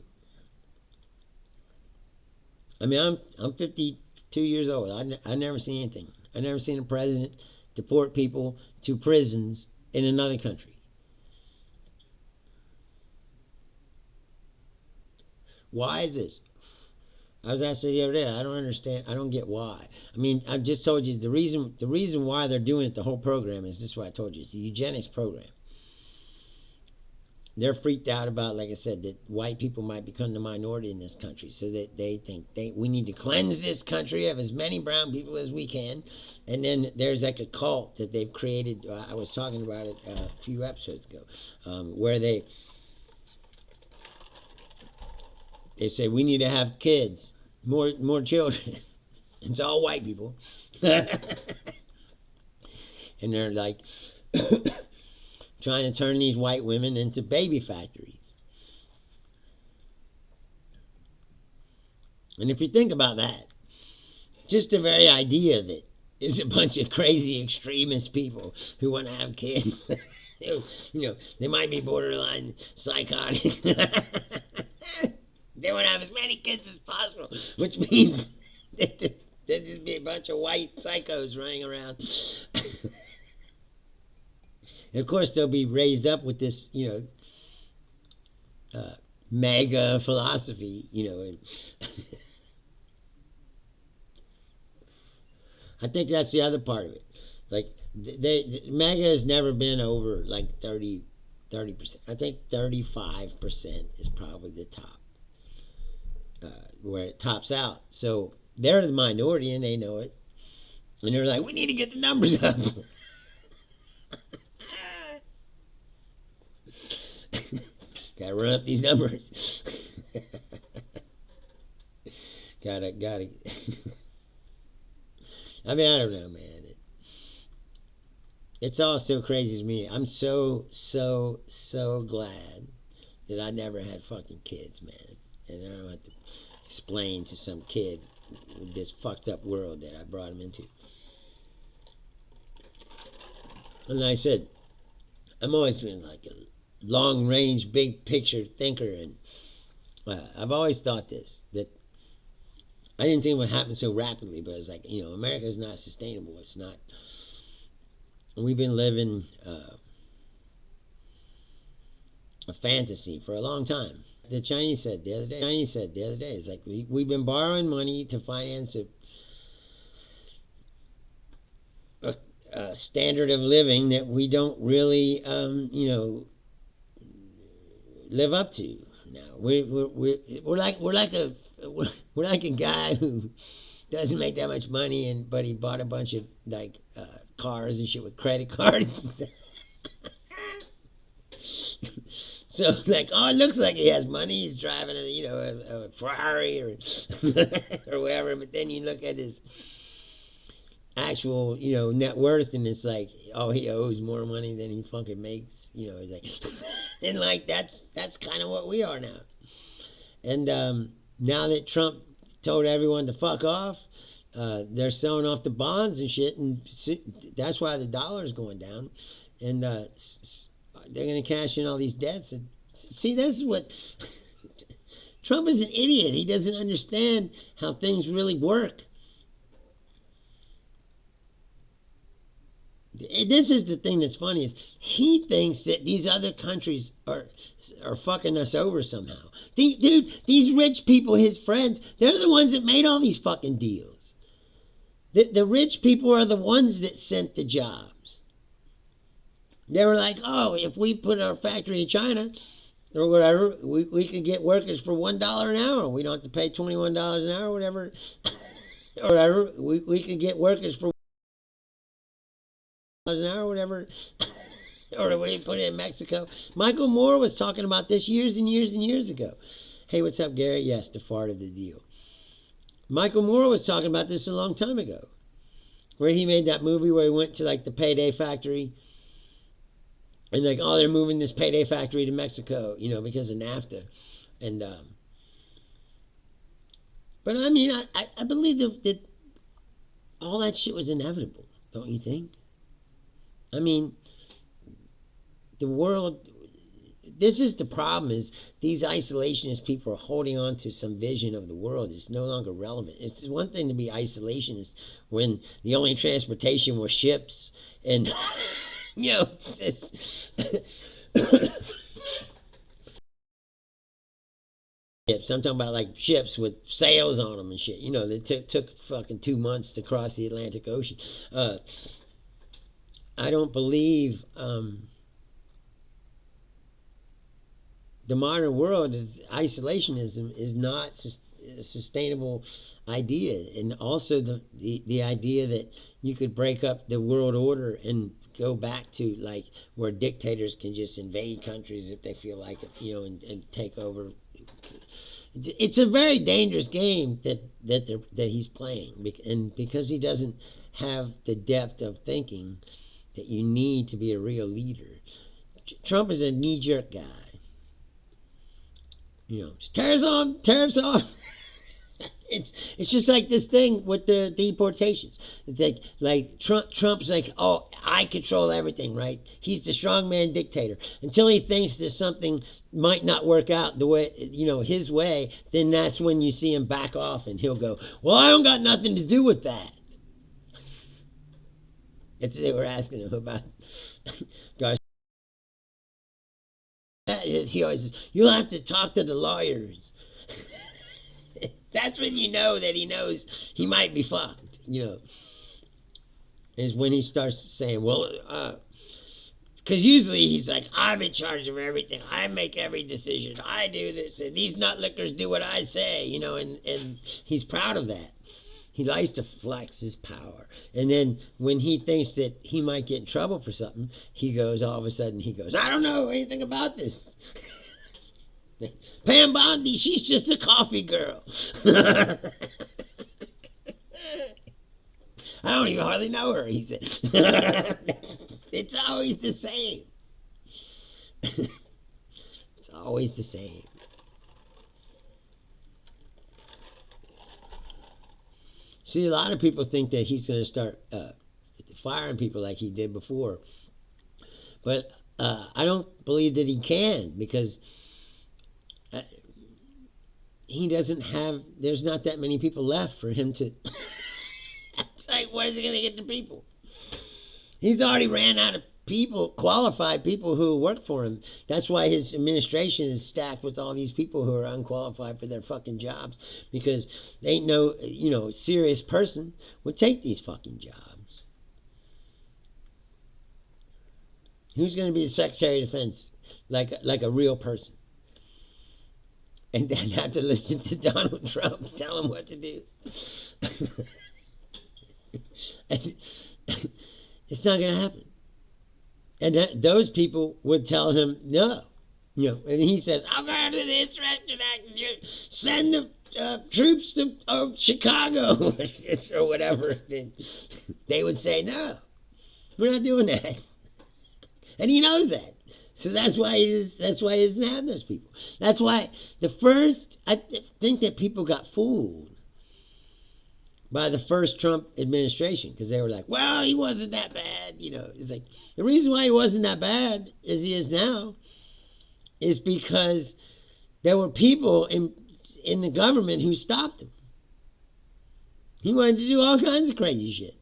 I mean, I'm 52 years old. I never seen anything. I never seen a president deport people to prisons in another country. Why is this? I was asked the other day. I don't understand. I don't get why. I mean, I've just told you the reason why they're doing it. The whole program is this. What I told you. It's the eugenics program. They're freaked out about, like I said, that white people might become the minority in this country, so that they think we need to cleanse this country of as many brown people as we can. And then there's like a cult that they've created. I was talking about it a few episodes ago, where they say we need to have kids, more children. It's all white people. And they're like trying to turn these white women into baby factories. And if you think about that, just the very idea of it is a bunch of crazy extremist people who want to have kids. They might be borderline psychotic. They want to have as many kids as possible, which means there'd just be a bunch of white psychos running around. And of course, they'll be raised up with this, MAGA philosophy, and I think that's the other part of it. Like, MAGA has never been over like 30%. I think 35% is probably the top, where it tops out. So they're the minority and they know it. And they're like, we need to get the numbers up. Gotta run up these numbers. gotta. I mean, I don't know, man. It's all so crazy to me. I'm so glad that I never had fucking kids, man. And I don't have to explain to some kid this fucked up world that I brought him into. And I said, I'm always been like a long range, big picture thinker, and I've always thought this, that I didn't think it would happen so rapidly, but it's like, America's not sustainable. It's not. We've been living a fantasy for a long time. The Chinese said the other day, it's like we've been borrowing money to finance a standard of living that we don't really, live up to. Now we're like a guy who doesn't make that much money, but he bought a bunch of like cars and shit with credit cards. So like, oh, it looks like he has money. He's driving a Ferrari or or whatever. But then you look at his actual net worth, and it's like, oh, he owes more money than he fucking makes. It's like, and like that's kind of what we are now. And now that Trump told everyone to fuck off, they're selling off the bonds and shit, and that's why the dollar is going down. And they're going to cash in all these debts. And see, this is what Trump is an idiot. He doesn't understand how things really work. This is the thing that's funny, is he thinks that these other countries are fucking us over somehow. Dude, these rich people, his friends, they're the ones that made all these fucking deals. The rich people are the ones that sent the jobs. They were like, oh, if we put our factory in China or whatever, we could get workers for $1 an hour. We don't have to pay $21 an hour, whatever. Or whatever. We could get workers for an hour, whatever. Or we put it in Mexico. Michael Moore was talking about this years and years and years ago. Hey, what's up, Gary? Yes, the fart of the deal. Michael Moore was talking about this a long time ago, where he made that movie where he went to like the payday factory. And like, oh, they're moving this payday factory to Mexico, because of NAFTA. And but I mean, I believe that all that shit was inevitable, don't you think? I mean, the world. This is the problem: is these isolationist people are holding on to some vision of the world. It's no longer relevant. It's one thing to be isolationist when the only transportation was ships and. It's ships. I'm talking about like ships with sails on them and shit. That took fucking 2 months to cross the Atlantic Ocean. I don't believe the modern world is isolationism is not a sustainable idea, and also the idea that you could break up the world order and go back to like where dictators can just invade countries if they feel like it, and take over. It's a very dangerous game that he's playing, and because he doesn't have the depth of thinking that you need to be a real leader. Trump is a knee-jerk guy. Tariffs on. It's just like this thing with the deportations. It's like Trump's like, oh, I control everything, right? He's the strongman dictator. Until he thinks that something might not work out the way, his way, then that's when you see him back off, and he'll go, well, I don't got nothing to do with that. They were asking him about Garcia. He always says, you'll have to talk to the lawyers. That's when you know that he knows he might be fucked, is when he starts saying, well, because usually he's like, I'm in charge of everything. I make every decision. I do this, and these nutlickers do what I say, and he's proud of that. He likes to flex his power. And then when he thinks that he might get in trouble for something, all of a sudden, I don't know anything about this. Pam Bondi, she's just a coffee girl. I don't even hardly know her, he said. It's always the same. It's always the same. See, a lot of people think that he's going to start firing people like he did before. But I don't believe that he can, because uh, he doesn't have, there's not that many people left for him to. It's like, where is he going to get the people? He's already ran out of people, qualified people who work for him. That's why his administration is stacked with all these people who are unqualified for their fucking jobs, because they ain't no, serious person would take these fucking jobs. Who's going to be the Secretary of Defense like a real person? And then have to listen to Donald Trump tell him what to do. It's not going to happen. And those people would tell him no. And he says, I'm going to do the Insurrection Act. Send the troops to Chicago or whatever. They would say, no, we're not doing that. And he knows that. So that's why he doesn't have those people. That's why I think that people got fooled by the first Trump administration, because they were like, well, he wasn't that bad. It's like, the reason why he wasn't that bad as he is now is because there were people in the government who stopped him. He wanted to do all kinds of crazy shit.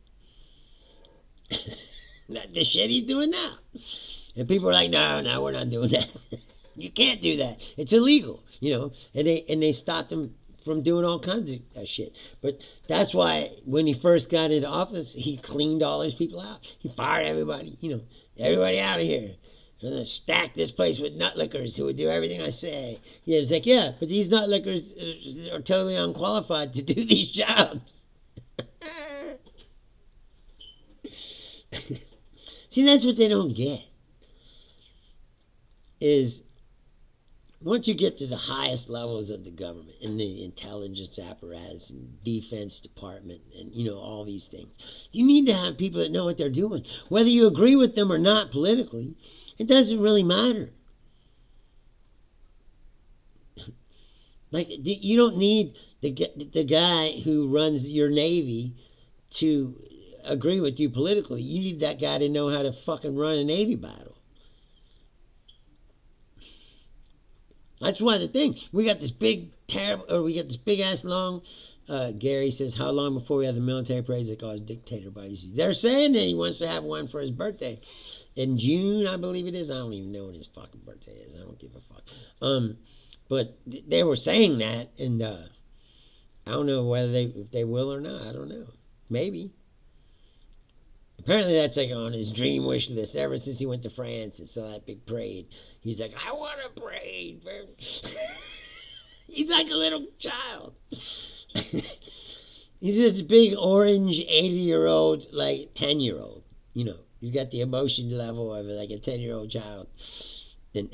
The shit he's doing now. And people are like, no, we're not doing that. You can't do that. It's illegal, And they stopped him from doing all kinds of shit. But that's why when he first got into office, he cleaned all those people out. He fired everybody, everybody out of here. And then stack this place with nutlickers who would do everything I say. It's like, yeah, but these nutlickers are totally unqualified to do these jobs. See, that's what they don't get. Is once you get to the highest levels of the government, and the intelligence apparatus and defense department and all these things, you need to have people that know what they're doing. Whether you agree with them or not politically, it doesn't really matter. Like, you don't need the guy who runs your Navy to agree with you politically. You need that guy to know how to fucking run a Navy battle. That's why the thing, we got this big ass long, Gary says, how long before we have the military parades that cause dictator bodies? They're saying that he wants to have one for his birthday. In June, I believe it is. I don't even know when his fucking birthday is. I don't give a fuck. But they were saying that, and I don't know if they will or not. I don't know. Maybe. Apparently that's like on his dream wish list ever since he went to France and saw that big parade. He's like, I want a parade. He's like a little child. He's this big orange 80-year-old, like 10-year-old. He's got the emotion level of like a 10-year-old child. And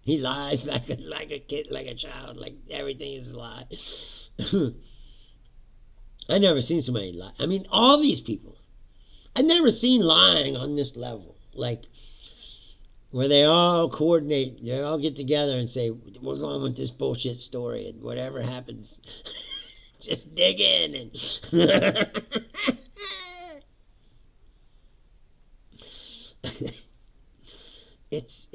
he lies like a kid, like a child, like everything is a lie. I never seen somebody lie. I mean, all these people. I've never seen lying on this level. Like, where they all coordinate, they all get together and say, we're going with this bullshit story, and whatever happens, just dig in. And it's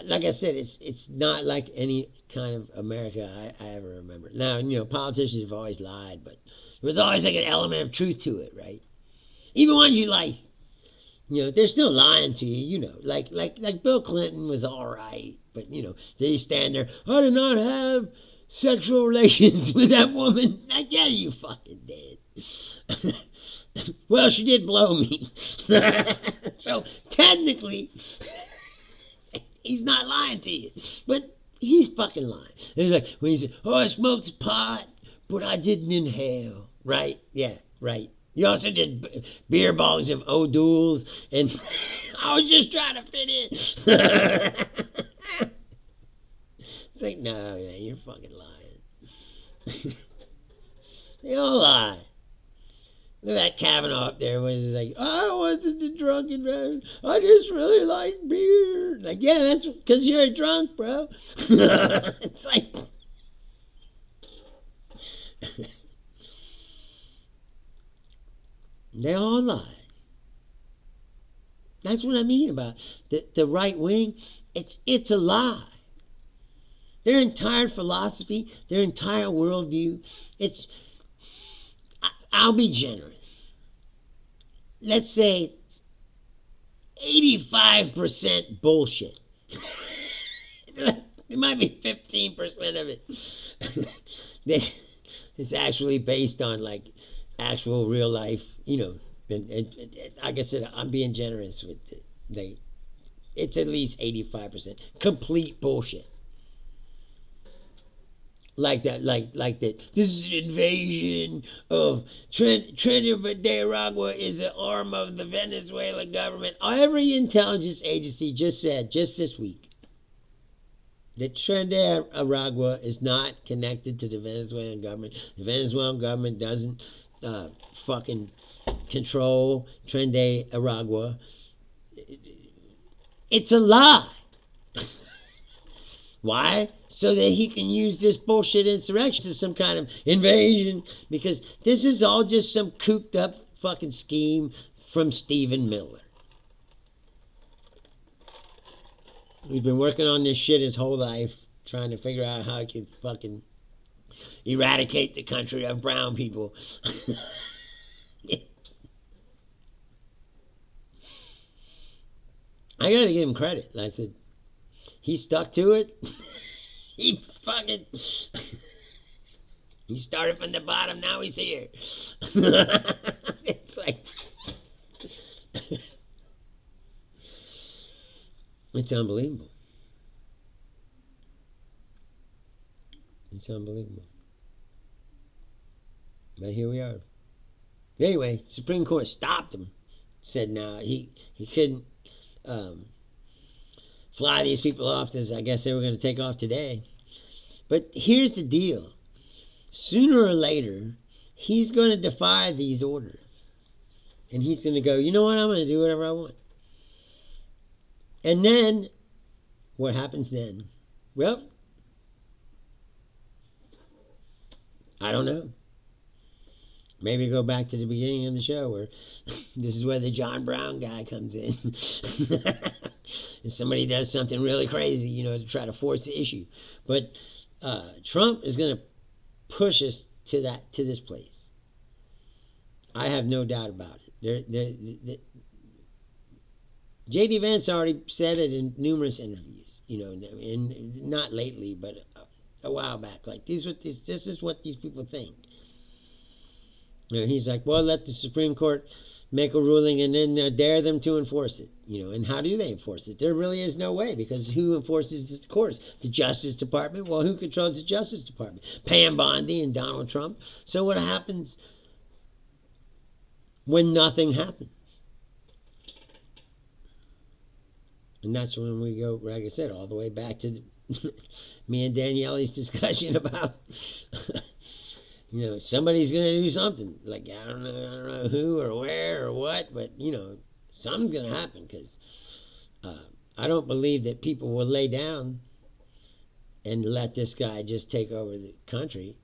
like I said, it's not like any kind of America I ever remember. Now, politicians have always lied, but there was always like an element of truth to it, right? Even ones you like. They're still lying to you, like Bill Clinton was all right, but, they stand there, I did not have sexual relations with that woman. Like, yeah, you fucking did. Well, she did blow me. So, technically, he's not lying to you, but he's fucking lying. He's like, when he said, I smoked pot, but I didn't inhale. Right? Yeah, right. You also did beer bongs of O'Doul's, and I was just trying to fit in. It's like, no, man, you're fucking lying. They all lie. Look at that Kavanaugh up there when he's like, I wasn't a drunken man. I just really like beer. Like, yeah, that's because you're a drunk, bro. It's like, they all lie. That's what I mean about the right wing. It's a lie. Their entire philosophy, their entire worldview, it's, I'll be generous. Let's say 85% bullshit. It might be 15% of it. It's actually based on like actual real life, like I said, I'm being generous with it. It's at least 85% complete bullshit. Like that, like that. This is an invasion of Trinidad de Aragua is an arm of the Venezuelan government. Every intelligence agency just said just this week that Trinidad Aragua is not connected to the Venezuelan government. The Venezuelan government doesn't fucking control Trinidad Aragua. It's a lie. Why? So that he can use this bullshit insurrection as some kind of invasion, because this is all just some cooped up fucking scheme from Stephen Miller. We've been working on this shit his whole life, trying to figure out how he can fucking eradicate the country of brown people. I gotta give him credit. I said, he stuck to it. He fucking... He started from the bottom, now he's here. It's like... It's unbelievable. It's unbelievable. But here we are. Anyway, Supreme Court stopped him. Said no, he couldn't fly these people off, as I guess they were going to take off today. But here's the deal. Sooner or later, he's going to defy these orders. And he's going to go, you know what, I'm going to do whatever I want. And then, what happens then? Well, I don't know. Maybe go back to the beginning of the show where this is where the John Brown guy comes in. And somebody does something really crazy, to try to force the issue. But Trump is going to push us to this place. I have no doubt about it. J.D. Vance already said it in numerous interviews, and not lately, but a while back. Like, this is what these people think. He's like, well, let the Supreme Court make a ruling and then dare them to enforce it. And how do they enforce it? There really is no way, because who enforces the courts? The Justice Department? Well, who controls the Justice Department? Pam Bondi and Donald Trump. So what happens when nothing happens? And that's when we go, like I said, all the way back to me and Daniele's discussion about... somebody's going to do something. Like, I don't know who or where or what, but, something's going to happen, because I don't believe that people will lay down and let this guy just take over the country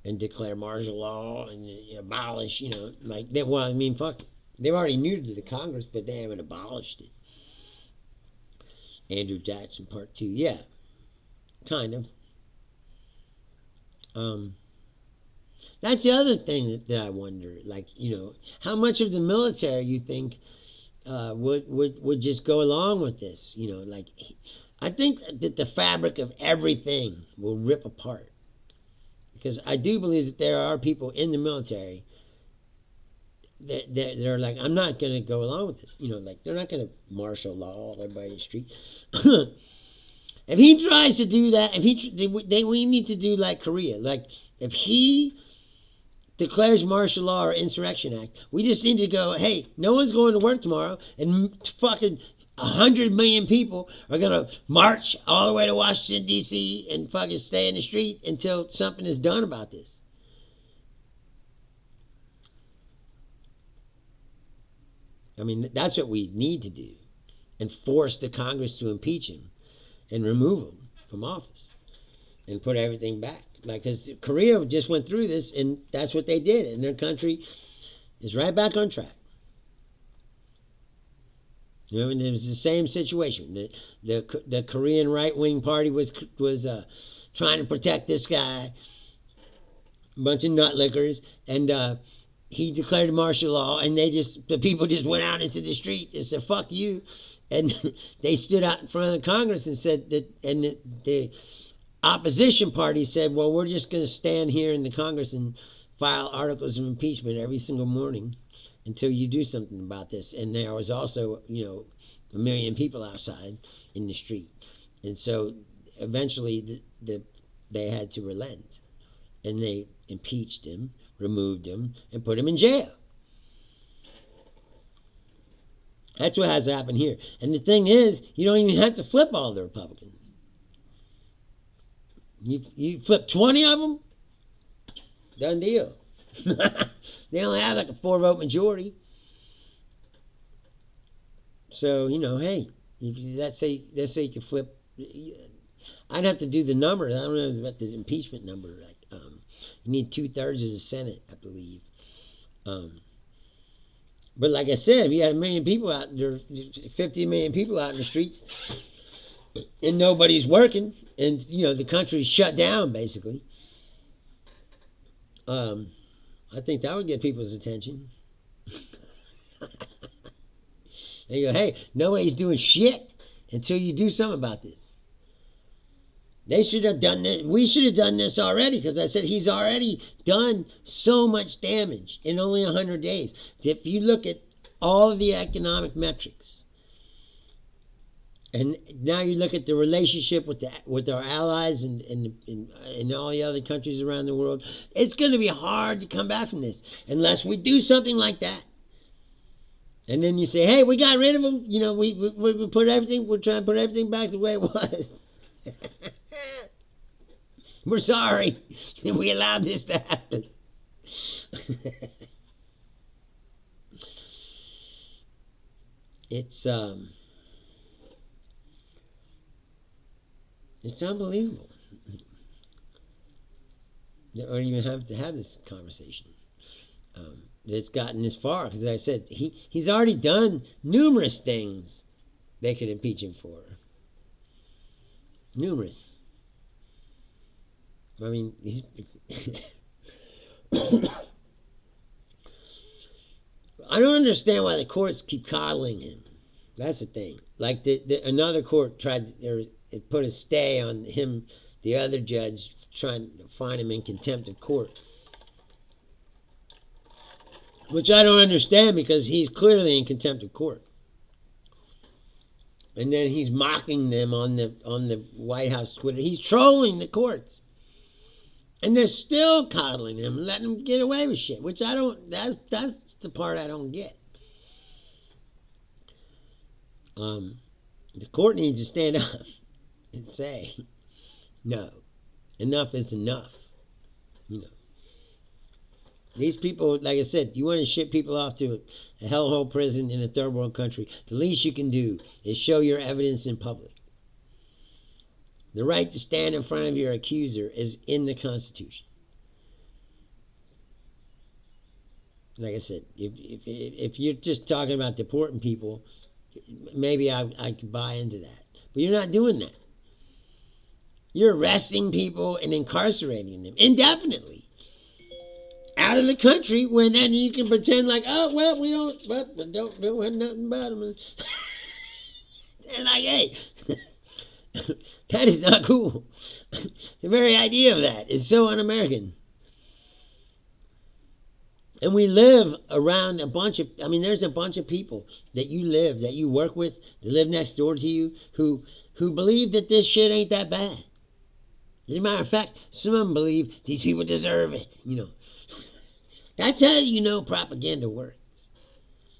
and declare martial law and abolish, fuck, they've already neutered the Congress, but they haven't abolished it. Andrew Jackson Part 2, yeah, kind of. That's the other thing that I wonder. Like, how much of the military you think would just go along with this? I think that the fabric of everything will rip apart. Because I do believe that there are people in the military that are like, I'm not going to go along with this. They're not going to martial law everybody in the street. If he tries to do that, we need to do like Korea. Like, if he declares martial law or insurrection act, we just need to go, hey, no one's going to work tomorrow, and fucking 100 million people are going to march all the way to Washington, D.C. and fucking stay in the street until something is done about this. I mean, that's what we need to do, and force the Congress to impeach him and remove him from office and put everything back. Like, because Korea just went through this, and that's what they did, and their country is right back on track. You know, and it was the same situation. The Korean right wing party was trying to protect this guy, a bunch of nutlickers, and he declared martial law, and the people just went out into the street and said, "Fuck you," and they stood out in front of the Congress and said that, and the opposition party said, "Well, we're just going to stand here in the Congress and file articles of impeachment every single morning until you do something about this." And there was also, 1 million people outside in the street, and so eventually they had to relent, and they impeached him, removed him, and put him in jail. That's what has to happen here. And the thing is, you don't even have to flip all the Republicans. You flip 20 of them, done deal. They only have like a 4-vote majority. So, hey, let's say you can flip. I'd have to do the number. I don't know about the impeachment number. You need 2/3 of the Senate, I believe. But like I said, if you had 1 million people out there, 50 million people out in the streets, and nobody's working, and the country's shut down basically, I think that would get people's attention. They go, "Hey, nobody's doing shit until you do something about this." They should have done this. We should have done this already, because I said he's already done so much damage in only 100 days. If you look at all of the economic metrics, and now you look at the relationship with our allies and all the other countries around the world, it's going to be hard to come back from this unless we do something like that. And then you say, "Hey, we got rid of them. We put everything. We're trying to put everything back the way it was. We're sorry we allowed this to happen." It's unbelievable. You don't even have to have this conversation. It's gotten this far, because I said he's already done numerous things they could impeach him for. Numerous. I mean, he's I don't understand why the courts keep coddling him. That's the thing. Like another court tried to put a stay on him, the other judge, trying to find him in contempt of court. Which I don't understand, because he's clearly in contempt of court. And then he's mocking them on the White House Twitter. He's trolling the courts. And they're still coddling him, letting him get away with shit, which I don't, that's the part I don't get. The court needs to stand up and say, no, enough is enough. These people, like I said, you want to ship people off to a hellhole prison in a third world country, the least you can do is show your evidence in public. The right to stand in front of your accuser is in the Constitution. Like I said, if you're just talking about deporting people, maybe I could buy into that. But you're not doing that. You're arresting people and incarcerating them indefinitely out of the country, when then you can pretend like, "Oh, well, we don't have nothing about them." And like, hey, that is not cool. The very idea of that is so un-American. And we live around there's a bunch of people that you work with, that live next door to you, who believe that this shit ain't that bad. As a matter of fact, some of them believe these people deserve it, That's how propaganda works.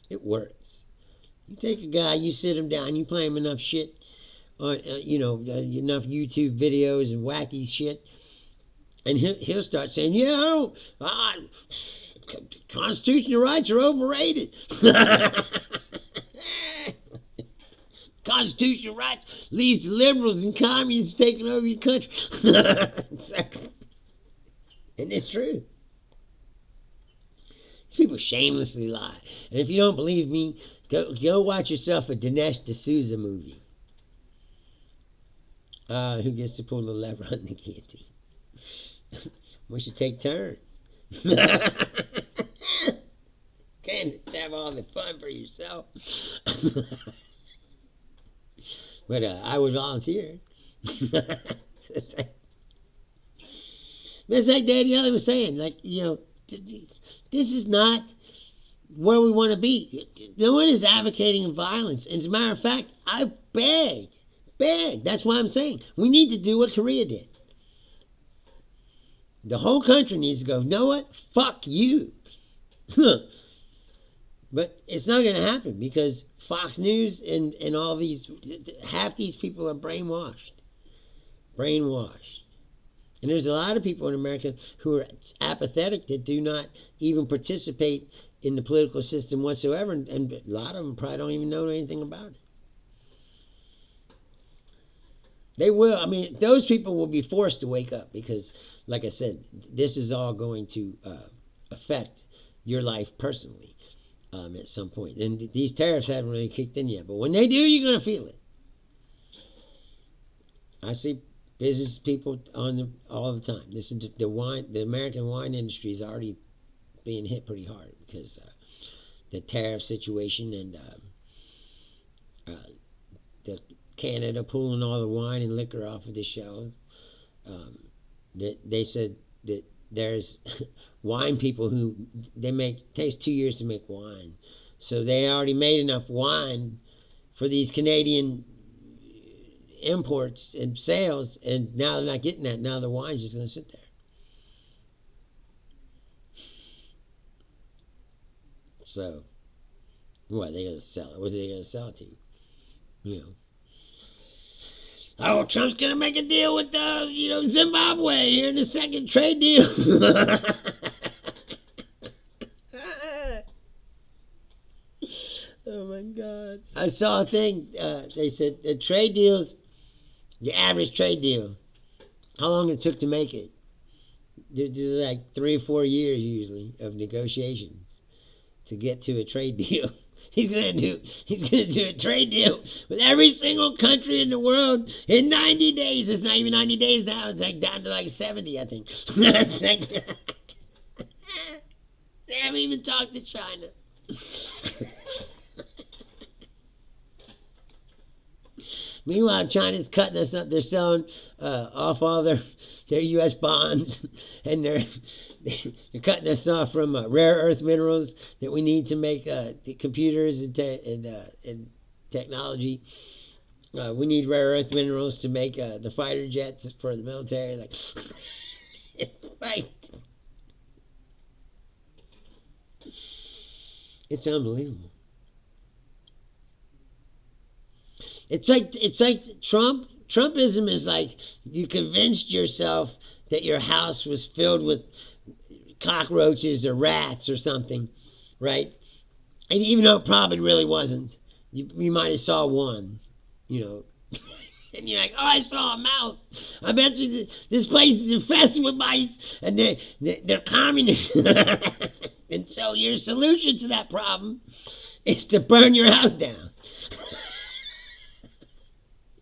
It works. You take a guy, you sit him down, you play him enough shit, on enough YouTube videos and wacky shit, and he'll start saying, constitutional rights are overrated. constitutional rights leads to liberals and communists taking over your country. It's like, and it's true. These people shamelessly lie. And if you don't believe me, go watch yourself a Dinesh D'Souza movie. Who gets to pull the lever on the guillotine? We should take turns. Can't have all the fun for yourself. But I would volunteer. It's like Daniele was saying, this is not where we want to be. No one is advocating violence. As a matter of fact, I beg. That's why I'm saying we need to do what Korea did. The whole country needs to go, you know what? Fuck you. But it's not going to happen because Fox News and all these, half these people are brainwashed. And there's a lot of people in America who are apathetic that do not even participate in the political system whatsoever. And a lot of them probably don't even know anything about it. They will. I mean, those people will be forced to wake up because, like I said, this is all going to affect your life personally at some point. And these tariffs haven't really kicked in yet. But when they do, you're going to feel it. I see business people all the time. This is the American wine industry is already being hit pretty hard because the tariff situation and the Canada pulling all the wine and liquor off of the shelves. They said that there's wine people who takes 2 years to make wine, so they already made enough wine for these Canadian imports and sales, and now they're not getting that. Now the wine's just going to sit there. So, what are they going to sell it? What are they going to sell it to? You know. Oh, Trump's going to make a deal with Zimbabwe here in the second trade deal. Oh my God! I saw a thing. They said the trade deals, the average trade deal, how long it took to make it. There's like 3 or 4 years usually of negotiations to get to a trade deal. He's gonna do a trade deal with every single country in the world in 90 days. It's not even 90 days now. It's like down to like 70, I think. It's like, they haven't even talked to China. Meanwhile, China's cutting us up. They're selling off all their U.S. bonds, and they're cutting us off from rare earth minerals that we need to make the computers and technology. We need rare earth minerals to make the fighter jets for the military. Like, it's unbelievable. It's like Trumpism is like you convinced yourself that your house was filled with cockroaches or rats or something, right? And even though it probably really wasn't, you might have saw one, and you're like, oh, I saw a mouse. I bet you this place is infested with mice, and they're communists. And so your solution to that problem is to burn your house down.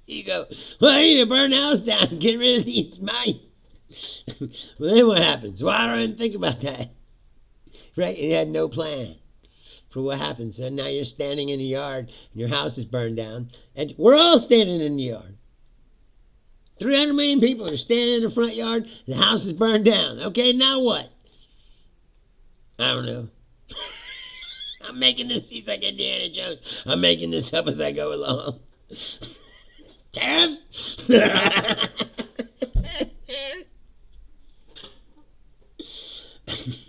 You go, well, I need to burn the house down and get rid of these mice. Well, then what happens? Well, I don't even think about that. Right? You had no plan for what happens. And now you're standing in the yard and your house is burned down. And we're all standing in the yard. 300 million people are standing in the front yard and the house is burned down. Okay, now what? I don't know. I'm making this, he's like Indiana Jones. I'm making this up as I go along. Tariffs?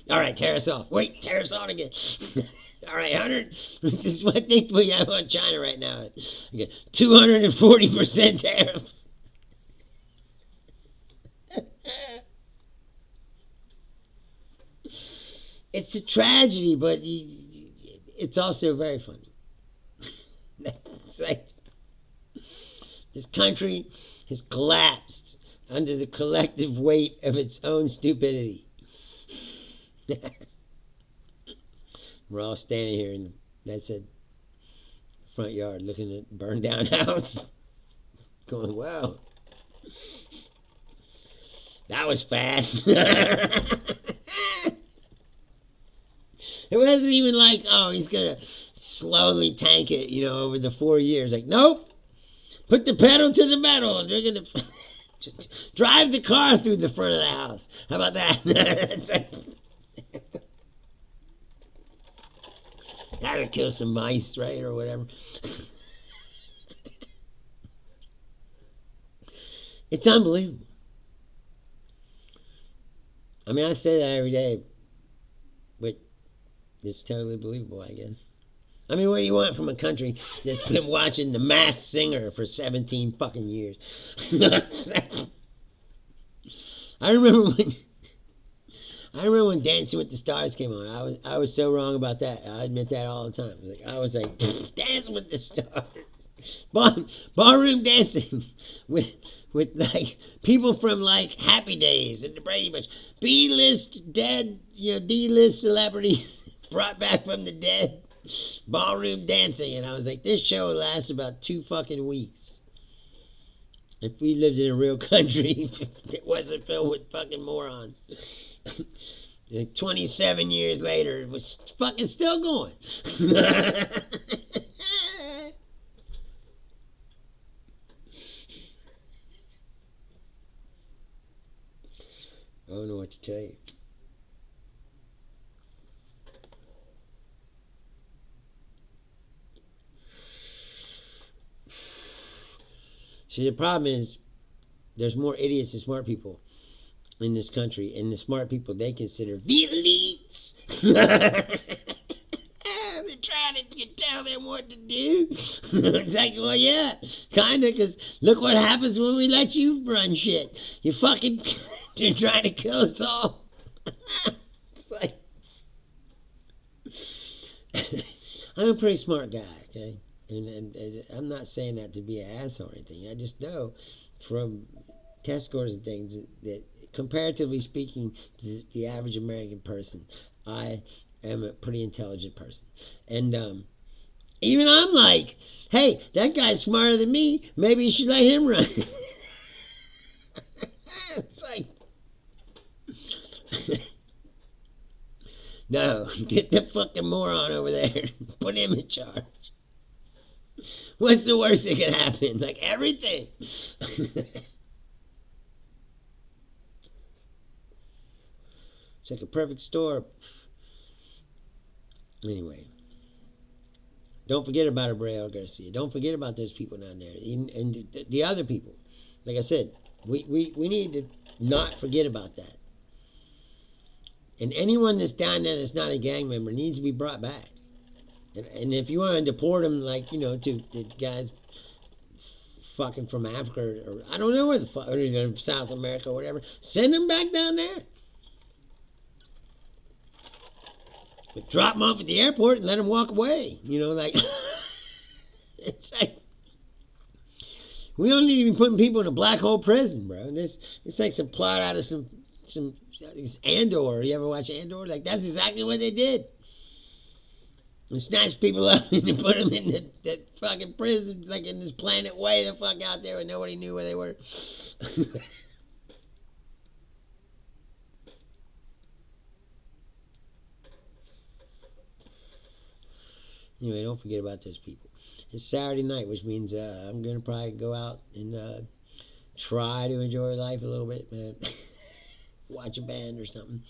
All right, tear us off. Wait, tear us off again. All right, 100. This is what I think we have on China right now. Okay, 240% tariff. It's a tragedy, but it's also very funny. It's like This country has collapsed under the collective weight of its own stupidity. We're all standing here in, that's it, front yard looking at burned down house, going, wow, that was fast. It wasn't even like, oh, he's gonna slowly tank it, over the 4 years. Like, nope, put the pedal to the metal. They're gonna just drive the car through the front of the house. How about that? That'll kill some mice, right, or whatever. It's unbelievable. I mean, I say that every day, but it's totally believable, I guess. I mean, what do you want from a country that's been watching The Masked Singer for 17 fucking years? I remember when Dancing with the Stars came on. I was so wrong about that. I admit that all the time. I was like Dancing with the Stars, ballroom dancing with like people from like Happy Days and the Brady Bunch, B-list dead, D-list celebrities brought back from the dead, ballroom dancing, and I was like, this show lasts about 2 fucking weeks. If we lived in a real country that wasn't filled with fucking morons. 27 years later, it was fucking still going. I don't know what to tell you. See, the problem is there's more idiots than smart people in this country, and the smart people they consider the elites. They're trying to tell them what to do. It's like, well, yeah, kind of, because look what happens when we let you run shit. You fucking, you're trying to kill us all. It's like, I'm a pretty smart guy, okay? And I'm not saying that to be an asshole or anything. I just know from test scores and things that comparatively speaking to the average American person, I am a pretty intelligent person. And even I'm like, hey, that guy's smarter than me. Maybe you should let him run. It's like, no, get the fucking moron over there. Put him in charge. What's the worst that can happen? Like, everything. It's like a perfect storm. Anyway, don't forget about Abreu Garcia. Don't forget about those people down there. And the other people. Like I said, we need to not forget about that. And anyone that's down there that's not a gang member needs to be brought back. And if you want to deport them, like, to guys fucking from Africa, or I don't know where the fuck, or South America or whatever, send them back down there. But drop them off at the airport and let them walk away. Like, it's like, we don't need to be putting people in a black hole prison, bro. It's like some plot out of some Andor. You ever watch Andor? Like, that's exactly what they did. And snatch people up and put them in that fucking prison, like in this planet way the fuck out there, and nobody knew where they were. Anyway, don't forget about those people. It's Saturday night, which means I'm going to probably go out and try to enjoy life a little bit, man. Watch a band or something.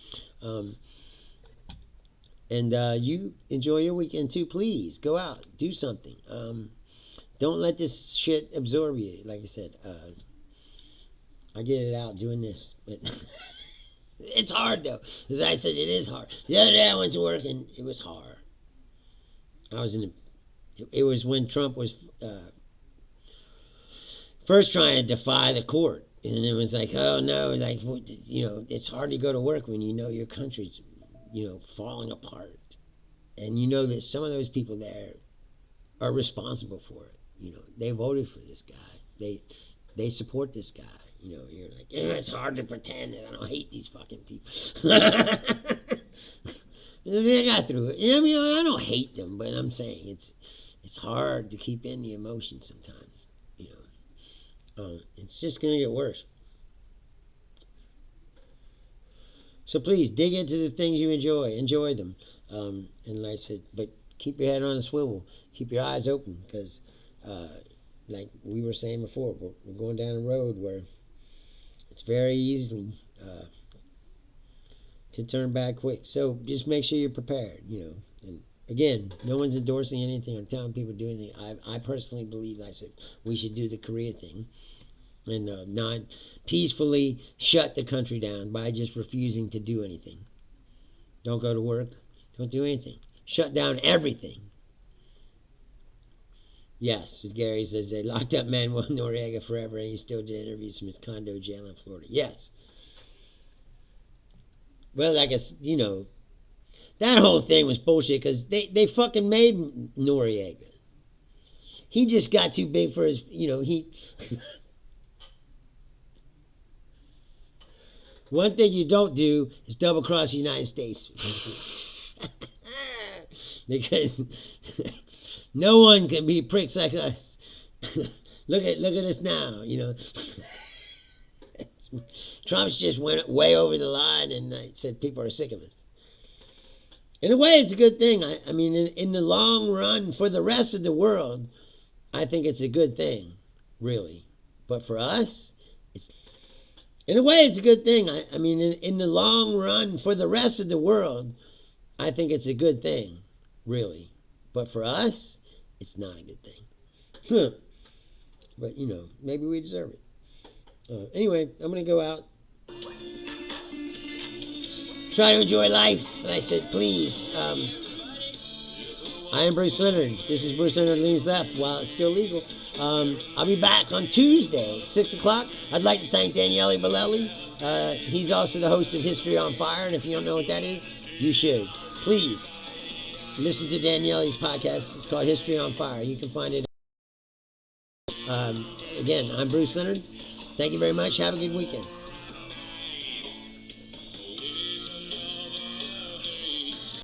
And you enjoy your weekend too, please. Go out, do something. Don't let this shit absorb you. Like I said, I get it out doing this. But it's hard, though. As I said, it is hard. The other day I went to work and it was hard. It was when Trump was first trying to defy the court. And it was like, oh no, like, it's hard to go to work when your country's falling apart, and that some of those people there are responsible for it. They voted for this guy. they support this guy. You know, you're like, yeah, it's hard to pretend that I don't hate these fucking people. They got through it. I mean, I don't hate them, but I'm saying it's hard to keep in the emotion sometimes. You know, it's just gonna get worse. So please dig into the things you enjoy them, and like I said, but keep your head on a swivel, keep your eyes open, because like we were saying before, we're going down a road where it's very easy to turn back quick. So just make sure you're prepared, you know. And again, no one's endorsing anything or telling people to do anything. I personally believe, like I said, we should do the Korea thing and not peacefully shut the country down by just refusing to do anything. Don't go to work. Don't do anything. Shut down everything. Yes, Gary says they locked up Manuel Noriega forever and he still did interviews from his condo jail in Florida. Yes. Well, I guess, you know, that whole thing was bullshit because they fucking made Noriega. He just got too big for his, you know, he... One thing you don't do is double cross the United States. Because no one can be pricks like us. look at us now, you know. Trump's just went way over the line and said people are sick of it. In a way, it's a good thing. I mean, in the long run, for the rest of the world, I think it's a good thing, really. But for us, in a way, it's a good thing. I mean, in the long run, for the rest of the world, I think it's a good thing, really. But for us, it's not a good thing. But, you know, maybe we deserve it. Anyway, I'm going to go out. Try to enjoy life. And I said, please. I am Bruce Leonard. This is Bruce Leonard Leans Left while it's still legal. I'll be back on Tuesday, 6 o'clock. I'd like to thank Daniele Bolelli. He's also the host of History on Fire, and if you don't know what that is, you should. Please listen to Daniele's podcast. It's called History on Fire. You can find it. Again, I'm Bruce Leonard. Thank you very much. Have a good weekend.